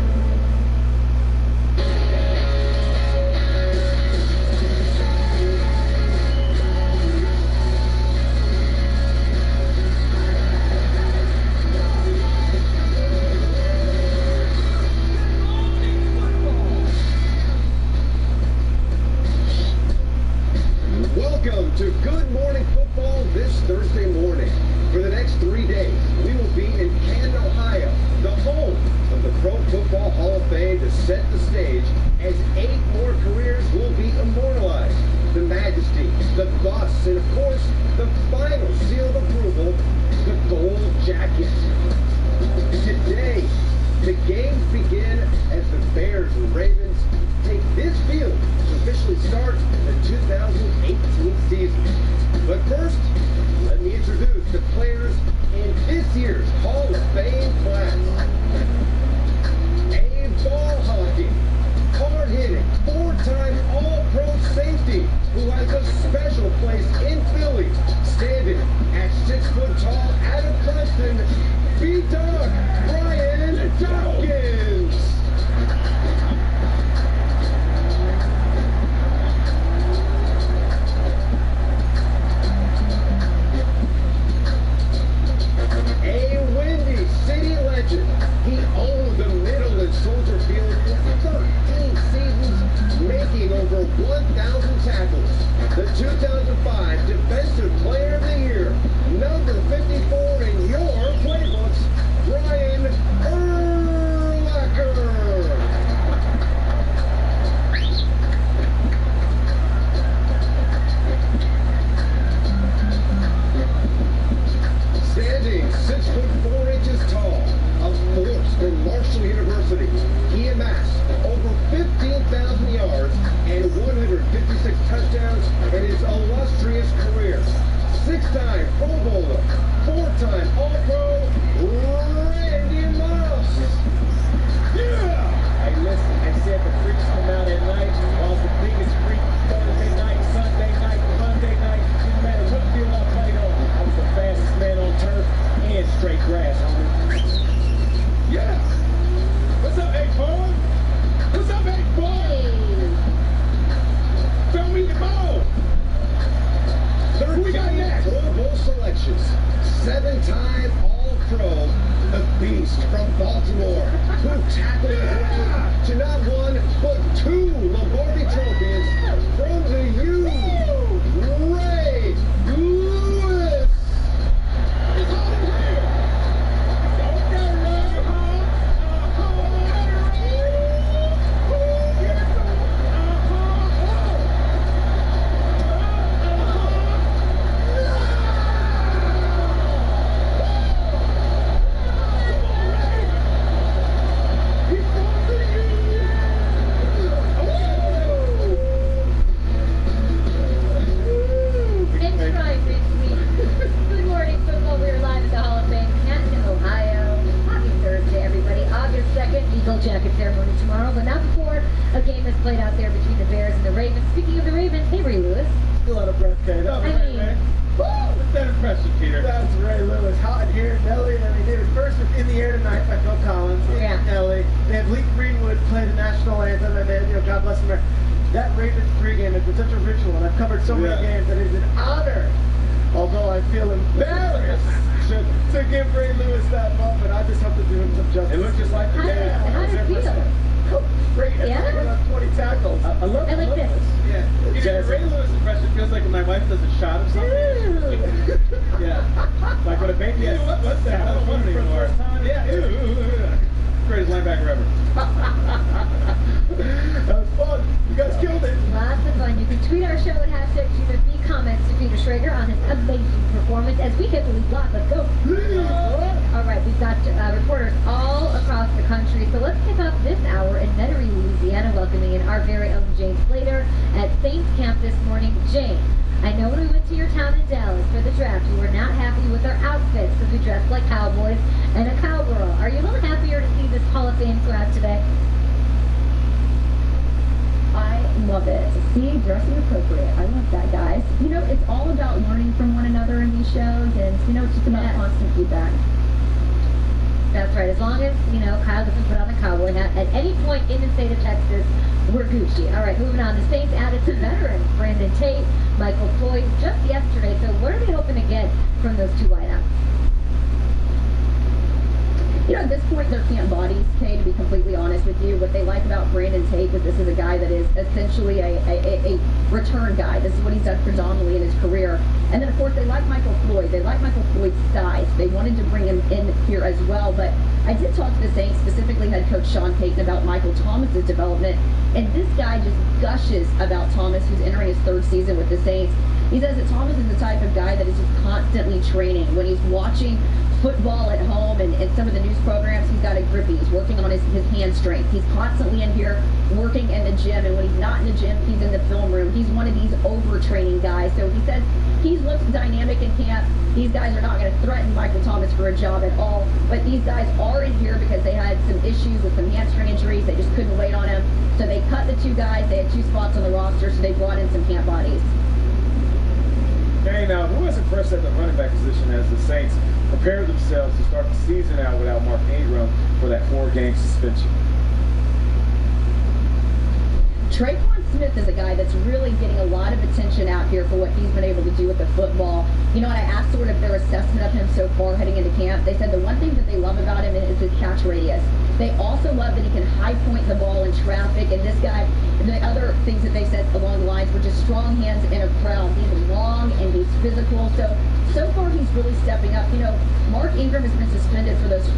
Welcome to Good Morning Football this Thursday morning. For the next 3 days, we will be in Canton, Ohio, the home of the Pro Football Hall of Fame, to set the stage as 8 more careers will be immortalized. The majesty, the bust, and of course, the final seal of approval, the gold jacket. Today, the games begin as the Bears and Ravens take this field to officially start the 2018 season. But first, let me introduce the players in this year's Hall of Fame class. A ball hawking, hard-hitting, 4-time All-Pro safety who has a special place in Philly, standing at 6 foot tall out of Princeton, B-Dog Brian Dawkins. A Windy City legend. He owned the middle and Soldier Field for 13 seasons, making over 1,000 tackles. played out there between the Bears and the Ravens. Speaking of the Ravens, hey Ray Lewis. Still out of breath, Kay. I mean, What's that impression, Peter? That's Ray Lewis. Hot here in Nelly. And they did it first with In the Air Tonight by Phil Collins in Nelly. They had Lee Greenwood play the national anthem, and then, God bless America. That Ravens pregame has been such a ritual, and I've covered so many games that it is an honor. Although I feel embarrassed to give Ray Lewis that moment. I just have to do him some justice. It looks just like the game. How did it feel? Great. Yeah? 20 tackles. I like this. Yeah. Your Ray Lewis impression feels like when my wife does a shot of something. Yeah. Like when a baby has what's that? I don't want it anymore. Yeah. Greatest linebacker ever. That was fun. You guys killed it. Lots of fun. You can tweet our show at hashtag GMFB comments to Peter Schrager on his amazing performance as we hit the lead block. Let's go. All right, we've got reporters all across the country. So let's kick off this hour in Metairie, Louisiana, welcoming in our very own Jane Slater at Saints Camp this morning. Jane, I know when we went to your town in Dallas for the draft, you were not happy with our outfits because we dressed like cowboys and a cowgirl. Are you a little happier to see this Hall of Fame swag today? I love it. See, dressing appropriate. I love that, guys. You know, it's all about learning from one another in these shows, and, you know, it's just about constant feedback. That's right. As long as, you know, Kyle doesn't put on the cowboy hat at any point in the state of Texas, we're Gucci. All right, moving on. The Saints added some veterans, Brandon Tate, Michael Floyd, just yesterday. So what are they hoping to get from those two wideouts? You know, at this point, they're camp bodies, Kay, to be completely honest with you. What they like about Brandon Tate is this is a guy that is essentially a return guy. This is what he's done predominantly in his career. And then, of course, they like Michael Floyd. They like Michael Floyd's size. They wanted to bring him in here as well. But I did talk to the Saints, specifically head coach Sean Payton, about Michael Thomas's development. And this guy just gushes about Thomas, who's entering his third season with the Saints. He says that Thomas is the type of guy that is just constantly training. When he's watching football at home and some of the news programs, he's got a grippy. He's working on his hand strength. He's constantly in here working in the gym, and when he's not in the gym, he's in the film room. He's one of these overtraining guys. So he says he's looked dynamic in camp. These guys are not going to threaten Michael Thomas for a job at all, but these guys are in here because they had some issues with some hamstring injuries. They just couldn't wait on him. So they cut the two guys. They had two spots on the roster, so they brought in some camp bodies. Hey, now, who was impressed at the running back position as the Saints prepared themselves to start the season out without Mark Ingram for that 4-game suspension? Traquan Smith is a guy that's really getting a lot of attention out here for what he's been able to do with the football. You know, and I asked sort of their assessment of him so far heading into camp. They said the one thing that they love about him is his catch radius. They also love that he can high point the ball in traffic. And this guy, the other things that they said along the lines were just strong hands in a crowd. He's long and he's physical. So far he's really stepping up. You know, Mark Ingram has been suspended for those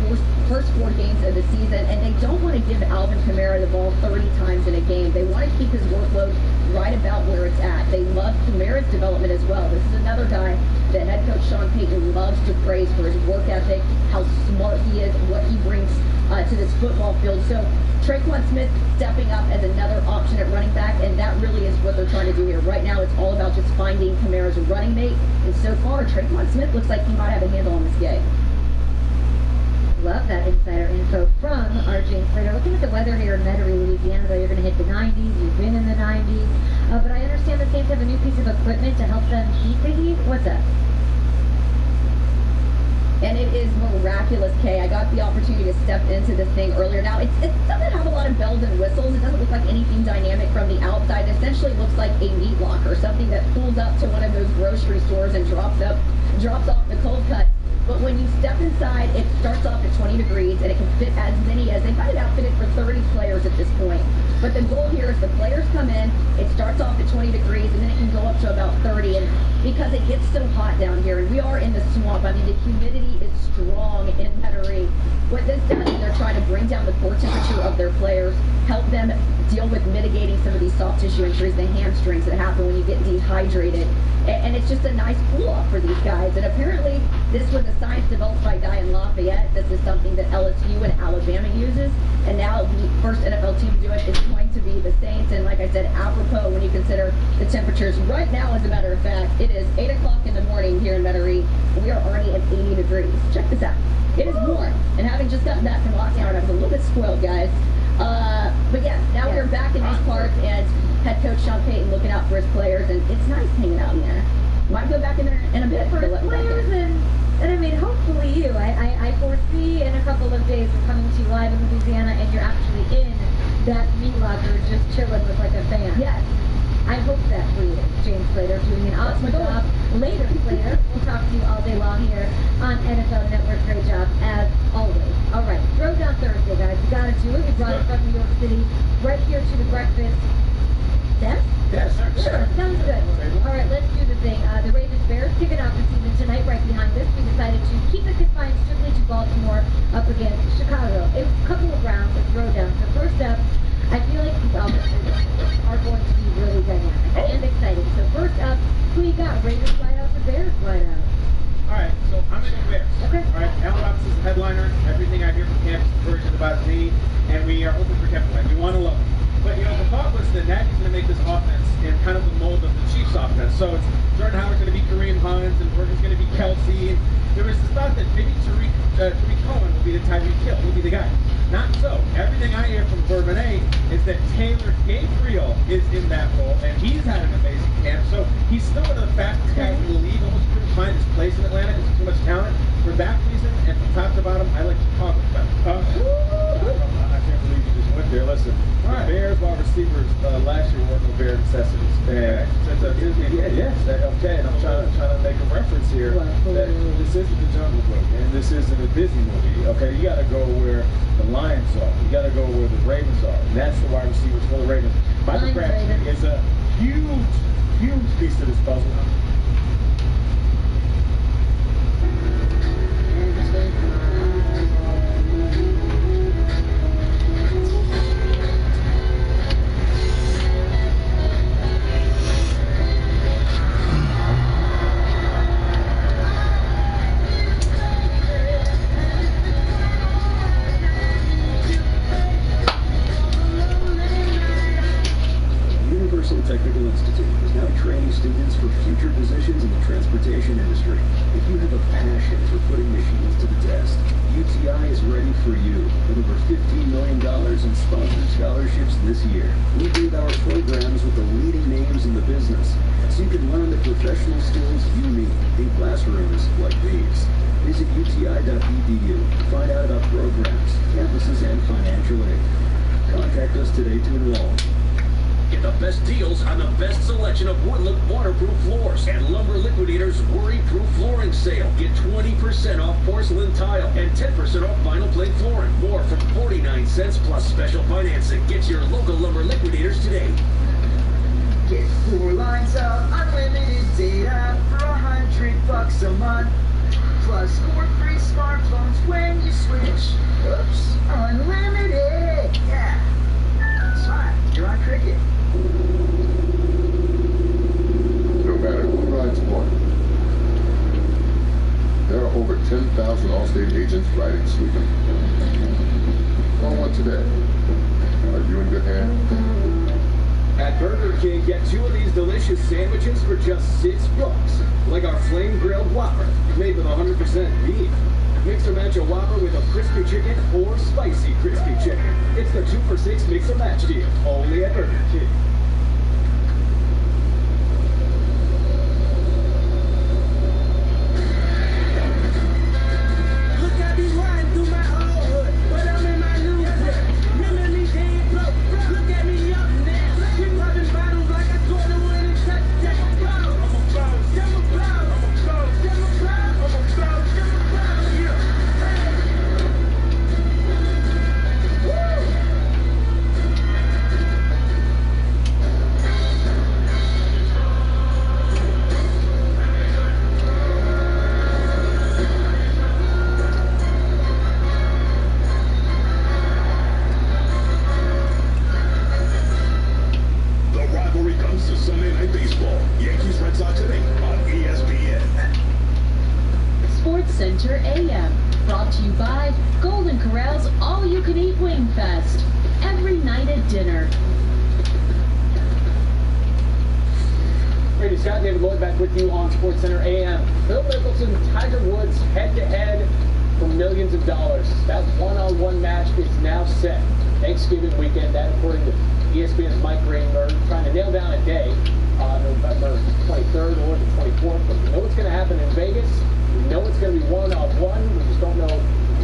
first 4 games of the season, and they don't want to give Alvin Kamara the ball 30 times in a game. They want to keep his workload right about where it's at. They love Kamara's development as well. This is another guy that head coach Sean Payton loves to praise for his work ethic, how smart he is, what he brings to this football field. So Traquan Smith stepping up as another option at running back, and that really is what they're trying to do here. Right now, it's all about just finding Kamara's running mate, and so far, Traquan Smith looks like he might have a handle on this game. Love that insider info from our Jane Slater. Looking at the weather here in Metairie, Louisiana, though, you're going to hit the 90s. You've been in the 90s. But I understand the Saints have a new piece of equipment to help them keep the heat. What's that? And it is miraculous, Kay. I got the opportunity to step into this thing earlier. Now, it doesn't have a lot of bells and whistles. It doesn't look like anything dynamic from the outside. It essentially looks like a meat locker, something that pulls up to one of those grocery stores and drops off the cold cuts. But when you step inside, it starts off at 20 degrees, and it can fit as many as, they've got it outfitted for 30 players at this point. But the goal here is the players come in, it starts off at 20 degrees, and then it can go up to about 30. And because it gets so hot down here, and we are in the swamp, I mean, the humidity is strong in Metairie. What this does is they're trying to bring down the core temperature of their players, help them deal with mitigating some of these soft tissue injuries, the hamstrings that happen when you get dehydrated. And it's just a nice cool-off for these guys. And apparently, this was a science developed by a guy in Lafayette. This is something that LSU and Alabama uses. And now the first NFL team to do it is going to be the Saints. And like I said, apropos when you consider the temperatures right now, as a matter of fact, it is 8 o'clock in the morning here in Metairie. We are already at 80 degrees. Check this out. It is warm. And having just gotten back from Oxnard, I was a little bit spoiled, guys. But yeah, now we're we're back in these parts, and head coach Sean Payton looking out for his players, and it's nice hanging out in there. Might go back in there in a bit For his players and I mean, hopefully you. I foresee in a couple of days we're coming to you live in Louisiana, and you're actually in that meat locker just chilling with like a fan. Yes. I hope that for you, James Slater, doing an awesome job. Later, Slater, we'll talk to you all day long here on NFL Network. Great job, as always. All right, Throwdown Thursday, guys. You got to do it. We brought it from New York City right here to the breakfast. Yes? Yes, Sure, sounds good. All right, let's do the thing. The Ravens-Bears kicking off the season tonight. Right behind us, we decided to keep it confined strictly to Baltimore up against Chicago. A couple of rounds of throwdown. So first up, I feel like these offenses are going to be really dynamic and exciting. So first up, who you got? Ravens wide out, the Bears wide out. All right, so I'm in the Bears. Okay. All right, Allen Robinson is the headliner. Everything I hear from camp is encouraging about me, and we are hoping for Kevin White. We want to love him. But, you know, the thought was that Nagy's going to make this offense in kind of the mold of the Chiefs offense. So it's Jordan Howard's going to be Kareem Hunt, and Burton's going to be Kelsey. And there was this thought that maybe Tariq Cohen will be the Tyreek Hill. He'll be the guy. Not so. Everything I hear from Bourbon A is that Taylor Gabriel is in that role, and he's had an amazing camp. So he's still one of the fastest guys in the league. Almost couldn't find his place in Atlanta because of too much talent. For that reason, and from top to bottom, I like Chicago better. I can't believe you just went there. Listen, the Bears wide receivers last year were no bare necessities. And okay, and I'm trying to make a reference here that this isn't the Jungle Book, and this isn't a Disney movie. Okay, you got to go where the Lions are. You got to go where the Ravens are. And that's the wide receivers for the Ravens. Michael Crabtree is a huge piece of this puzzle. Technical Institute is now training students for future positions in the transportation industry. If you have a passion for putting machines to the test, UTI is ready for you with over $15 million in sponsored scholarships this year. We build our programs with the leading names in the business, so you can learn the professional skills you need in classrooms like these. Visit uti.edu to find out about programs, campuses, and financial aid. Contact us today to enroll. Get the best deals on the best selection of Woodland waterproof floors and Lumber Liquidators worry-proof flooring sale. Get 20% off porcelain tile and 10% off vinyl plank flooring. More from 49 cents plus special financing. Get to your local Lumber Liquidators today. Get 4 lines of unlimited data for $100 a month. Plus 4 free smartphones when you switch. Oops, unlimited. Yeah. Smart. You're on Cricket. No matter who rides what, there are over 10,000 Allstate agents riding sweeping. Call one today. Are you in good hands? At Burger King, get 2 of these delicious sandwiches for just $6. Like our flame grilled Whopper, made with 100% beef. Mix or match a Whopper with a crispy chicken or spicy crispy chicken. It's the 2 for $6 mix or match deal, only at Burger King. Look, I be riding through my old hood, but I'm in my new hood. Remember me dead broke. Look at me up now. We popping bottles like I scored a winning touchdown. I'm a Center AM. Brought to you by Golden Corral's All-You-Can-Eat Wing Fest. Every night at dinner. Brady Scott, David Lloyd back with you on SportsCenter AM. Phil Mickelson, Tiger Woods head-to-head for millions of dollars. That one-on-one match is now set. Thanksgiving weekend, that according to ESPN. trying to nail down a day, November 23rd or the 24th. But we know what's going to happen in Vegas. We know it's going to be one-on-one. We just don't know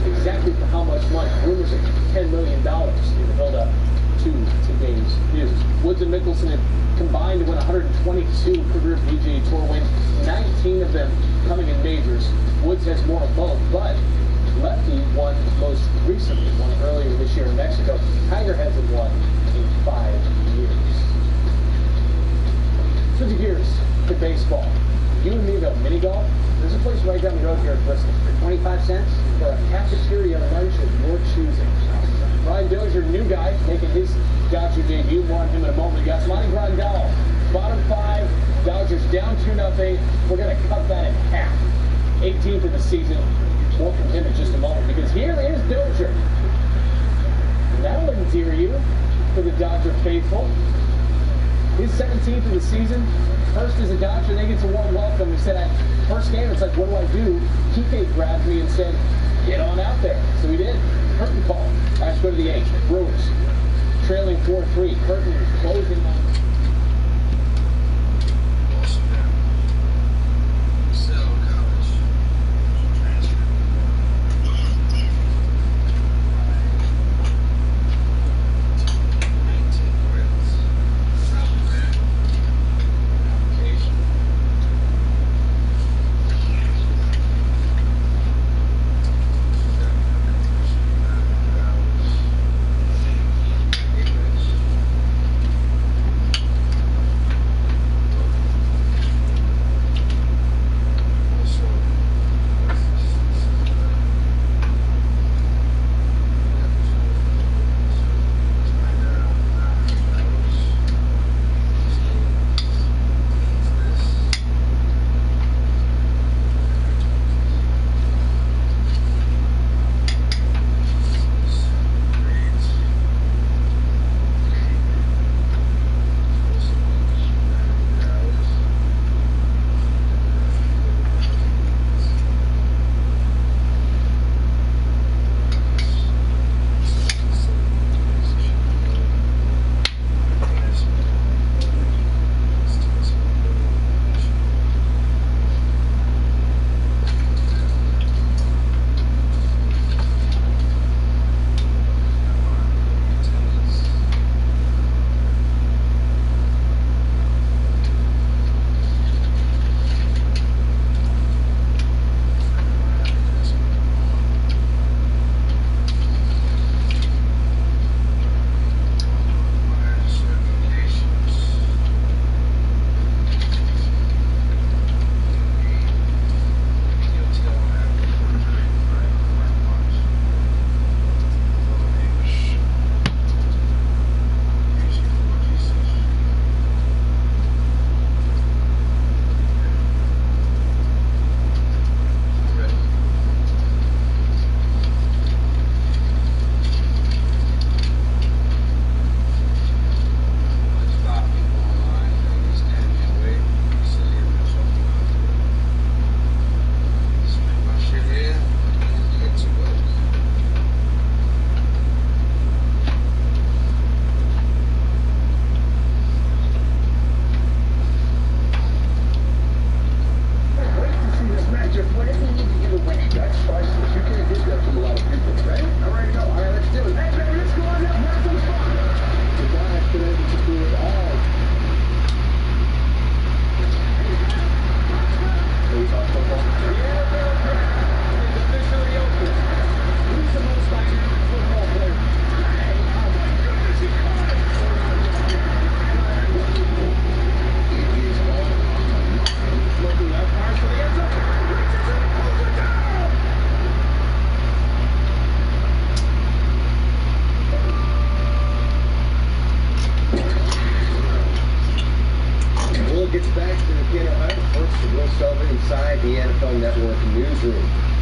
exactly for how much money. Rumors of $10 million in the build-up to games used. Woods and Mickelson have combined to win 122 career PGA Tour wins, 19 of them coming in majors. Woods has more of both, but Lefty won most recently, won earlier this year in Mexico. Tiger hasn't won in 5 years. Switching gears to baseball. You and me go mini golf. There's a place right down the road here in Bristol for 25 cents for a cafeteria lunch of your choosing. Ryan Dozier, new guy, making his Dodger debut. More on him in a moment. We got Monty Grandal, bottom 5, Dodgers down 2-0. We're going to cut that in half. 18th of the season. More from him in just a moment, because here is Dozier. And that'll endear you for the Dodger faithful. His 17th of the season. First as a Dodger, they get a warm welcome. He said, first game, it's like, what do I do? Kike grabbed me and said, get on out there. So he did. Curtain call. Let's go to the 8th. Brewers trailing 4-3. Curtain closing on.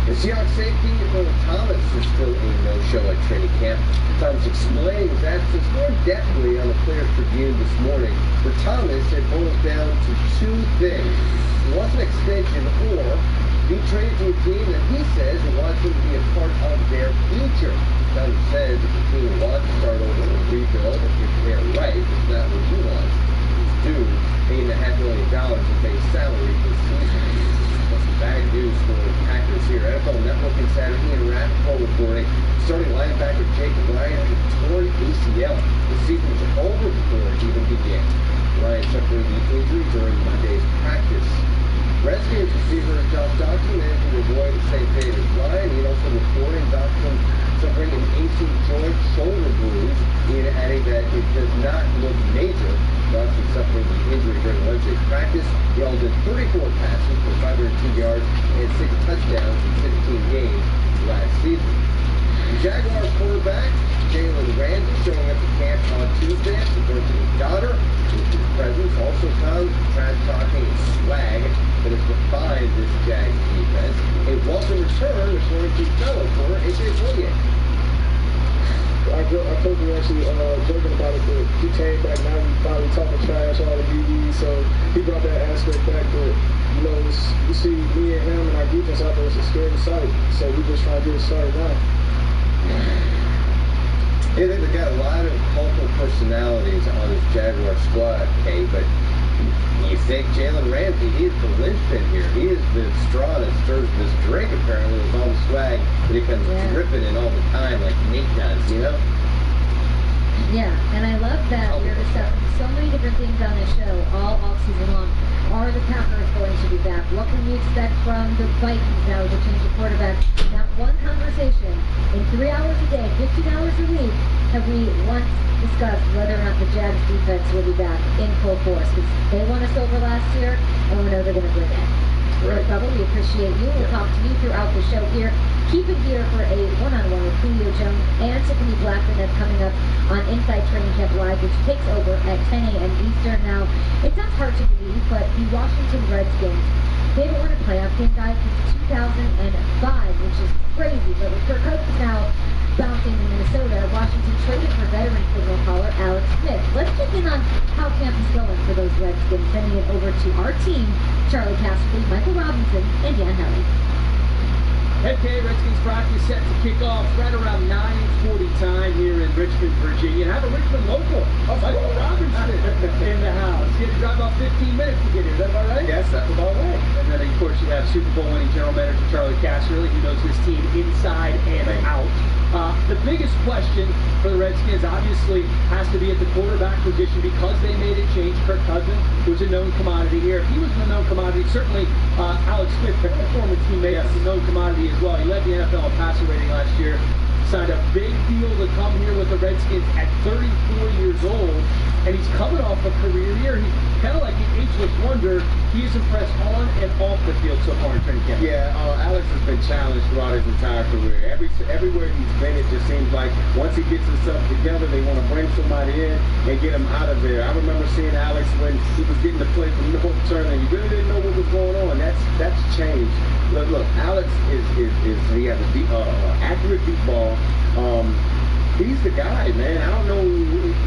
The Seahawks safety, Earl Thomas, is still a no-show at training camp. Thomas explains absence more deftly on the Players Tribune this morning. For Thomas, it boils down to two things. He wants an extension or be traded to a team that he says wants him to be a part of their future. Thomas says if the team wants to start over and rebuild, if they're right, it's not what he wants. ACL. The season was over before it even began. Ryan suffered the injury during Monday's practice. Redskins receiver John Dodson managed to avoid the same fate as Ryan. He also reported Dodson suffering an AC joint shoulder bruise, Ian adding that it does not look major. Dodson suffered the injury during Wednesday's practice. He hauled in 34 passes for 502 yards and 6 touchdowns in 16 games last season. The Jaguars quarterback Jalen Ramsey showing up at camp on Tuesday to support his daughter. With his presence also comes trash talking and swag that has defined this Jags defense. A welcome return according to fellow corner A.J. Foyer. I told you actually joking about it, but he came back now. We finally talking trash all the BDs, so he brought that aspect back. But you know, you see me and him and our defense out there. It's a scary sight. So we just trying to get it started now. Yeah, they've got a lot of colorful personalities on this Jaguar squad, Kay, but you think Jalen Ramsey, he is the linchpin here. He is the straw that stirs this drink, apparently, with all the swag that he comes dripping in all the time, like Nate does, you know? Yeah, and I love that we're discussing so many different things on this show all season long. Are the Packers going to be back? What can we expect from the Vikings now to change the quarterback? Not one conversation in 3 hours a day, 15 hours a week, have we once discussed whether or not the Jags defense will be back in full force. Because they won us over last year, and we know they're going to bring it. Right. Trouble, we appreciate you. We'll talk to you throughout the show here. Keep it here for a one-on-one with Julio Jones and Tiffany Blackman that's coming up on Inside Training Camp Live, which takes over at 10 a.m. Eastern. Now, it sounds hard to believe, but the Washington Redskins, they haven't won a playoff game, guys, since 2005, which is crazy. But with Kirk Cousins now bouncing in Minnesota, Washington traded for veteran signal caller Alex Smith. Let's check in on how camp is going for those Redskins, sending it over to our team, Charlie Casterly, Michael Robinson, and Dan Helly. Okay, Redskins practice set to kick off right around 9:40 time here in Richmond, Virginia. And I have a Richmond local, Michael Robinson, in the house. You had to drive about 15 minutes to get here. Is that about right? Yes, that's about right. And then, of course, you have Super Bowl winning general manager Charlie Casterly, who knows his team inside and out. The biggest question for the Redskins obviously has to be at the quarterback position because they made a change. Kirk Cousins was a known commodity here. If he was a known commodity, certainly Alex Smith, their former teammate, is a known commodity as well. He led the NFL in passer rating last year. Signed a big deal to come here with the Redskins at 34 years old, and he's coming off a career year. He's kind of like an ageless wonder. He's impressed on and off the field so far in training camp. Yeah, Alex has been challenged throughout his entire career. Everywhere he's been, it just seems like once he gets himself together, they want to bring somebody in and get him out of there. I remember seeing Alex when he was getting the play from North Turner. He really didn't know what was going on. That's changed. Look, Alex he has a deep, accurate deep ball. He's the guy, man.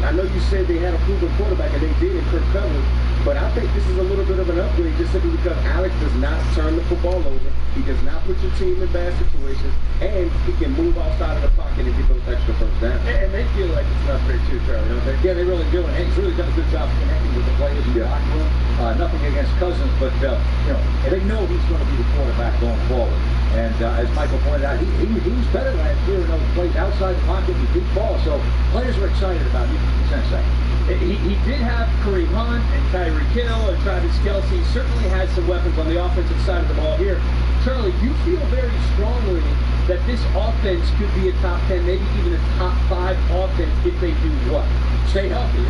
I know you said they had a proven quarterback, and they did in Kirk Cousins, but I think this is a little bit of an upgrade just simply because Alex does not turn the football over. He does not put your team in bad situations, and he can move outside of the pocket and get those extra first downs. And they feel like it's an upgrade too, Charlie, don't they? Yeah, they really do, and he's really done a good job connecting with the players in the locker room. Nothing against Cousins, but they know he's going to be the quarterback going forward. And as Michael pointed out, he was better last year in those plays outside the pocket with deep ball. So players are excited about him. You can sense that. He did have Kareem Hunt and Tyreek Hill and Travis Kelce. Certainly has some weapons on the offensive side of the ball here. Charlie, you feel very strongly that this offense could be a top 10, maybe even a top 5 offense if they do what? Stay healthy.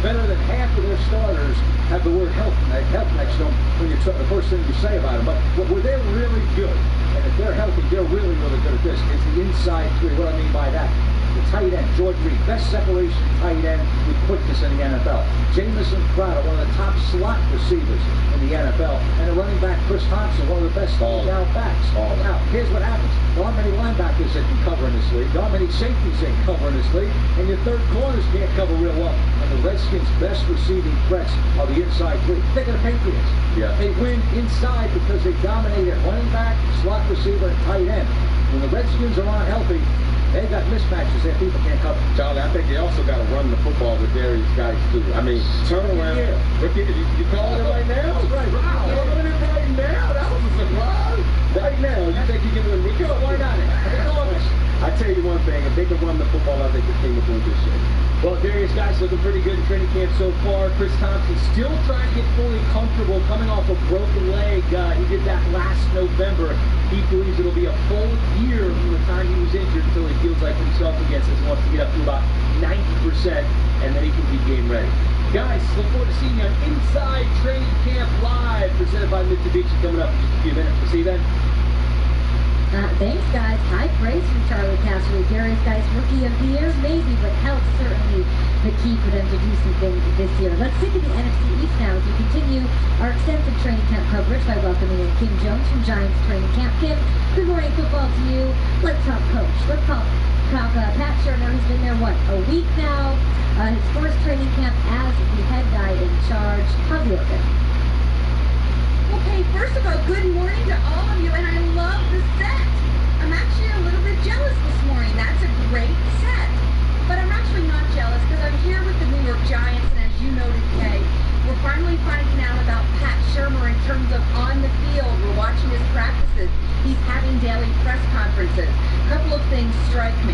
Better than half of their starters have the word health next to them when the first thing you say about them. But where they're really good, and if they're healthy, they're really, really good at this. It's the inside three. What I mean by that, the tight end, Jordan Reed, best separation tight end with quickness in the NFL. Jamison Crowder, one of the top slot receivers in the NFL. And the running back, Chris Thompson, one of the best down backs. Now, here's what happens. There aren't many linebackers that can cover in this league. There aren't many safeties that can cover in this league. And your third corners can't cover real well. And the Redskins' best receiving threats are the inside three. Think of the Patriots. Yeah. They win inside because they dominate at running back, slot receiver, and tight end. When the Redskins are not healthy, they got mismatches that people can't cover. Charlie, I think they also got to run the football with Darius Guice, too. I mean, turn around. Yeah. You calling it right now? Right. Wow. Calling it right now? That was a surprise. Right now. You think you give him a Nico? Why not? I tell you one thing, if they can run the football, I think the team will be in good shape. Well, Darius, guys, looking pretty good in training camp so far. Chris Thompson still trying to get fully comfortable, coming off a broken leg. He did that last November. He believes it'll be a full year from the time he was injured until he feels like himself again, says he wants to get up to about 90%, and then he can be game ready. Guys, look forward to seeing you on Inside Training Camp Live, presented by Mitsubishi, coming up in just a few minutes. We'll see you then. Thanks, guys. High praise from Charlie Castro. Darius, guys, Rookie of the Year, maybe, but health certainly the key for them to do some things this year. Let's stick in the NFC East now as we continue our extensive training camp coverage by welcoming in Kim Jones from Giants Training Camp. Kim, good morning football to you. Let's talk coach. Let's talk Pat Shermer. He's been there, what, a week now? His first training camp as the head guy in charge. How's he looking? Okay, first of all, good morning to all of you, and I love the set. I'm actually a little bit jealous this morning. That's a great set. But I'm actually not jealous because I'm here with the New York Giants, and as you noted, Kay, we're finally finding out about Pat Shermer in terms of on the field. We're watching his practices. He's having daily press conferences. A couple of things strike me.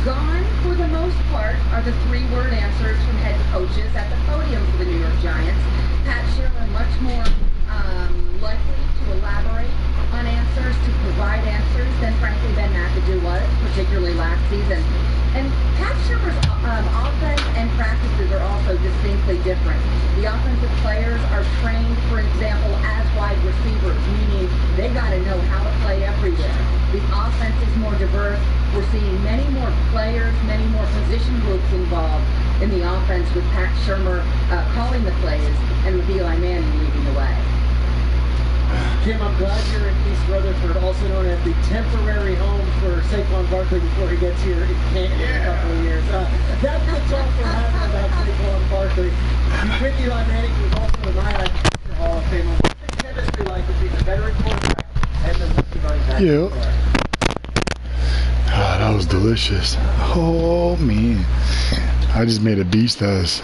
Gone, for the most part, are the three-word answers from head coaches at the podium for the New York Giants. Pat Shermer much more likely to elaborate on answers, to provide answers than, frankly, Ben McAdoo was, particularly last season. And Pat Shermer's offense and practices are also distinctly different. The offensive players are trained, for example, as wide receivers, meaning they got to know how to play everywhere. The offense is more diverse. We're seeing many more players, many more position groups involved in the offense, with Pat Shermer calling the plays and with Eli Manning leading the way. Kim, I'm glad you're in East Rutherford, also known as the temporary home for Saquon Barkley before he gets here in Canton in a couple of years. That's the talk we're having about Saquon Barkley. He's with Eli Manning, who's also in my Hall of Fame. What's the chemistry like between the veteran quarterback and the rookie running back? Yeah. Ah, that was delicious. Oh, man. I just made a beast ass.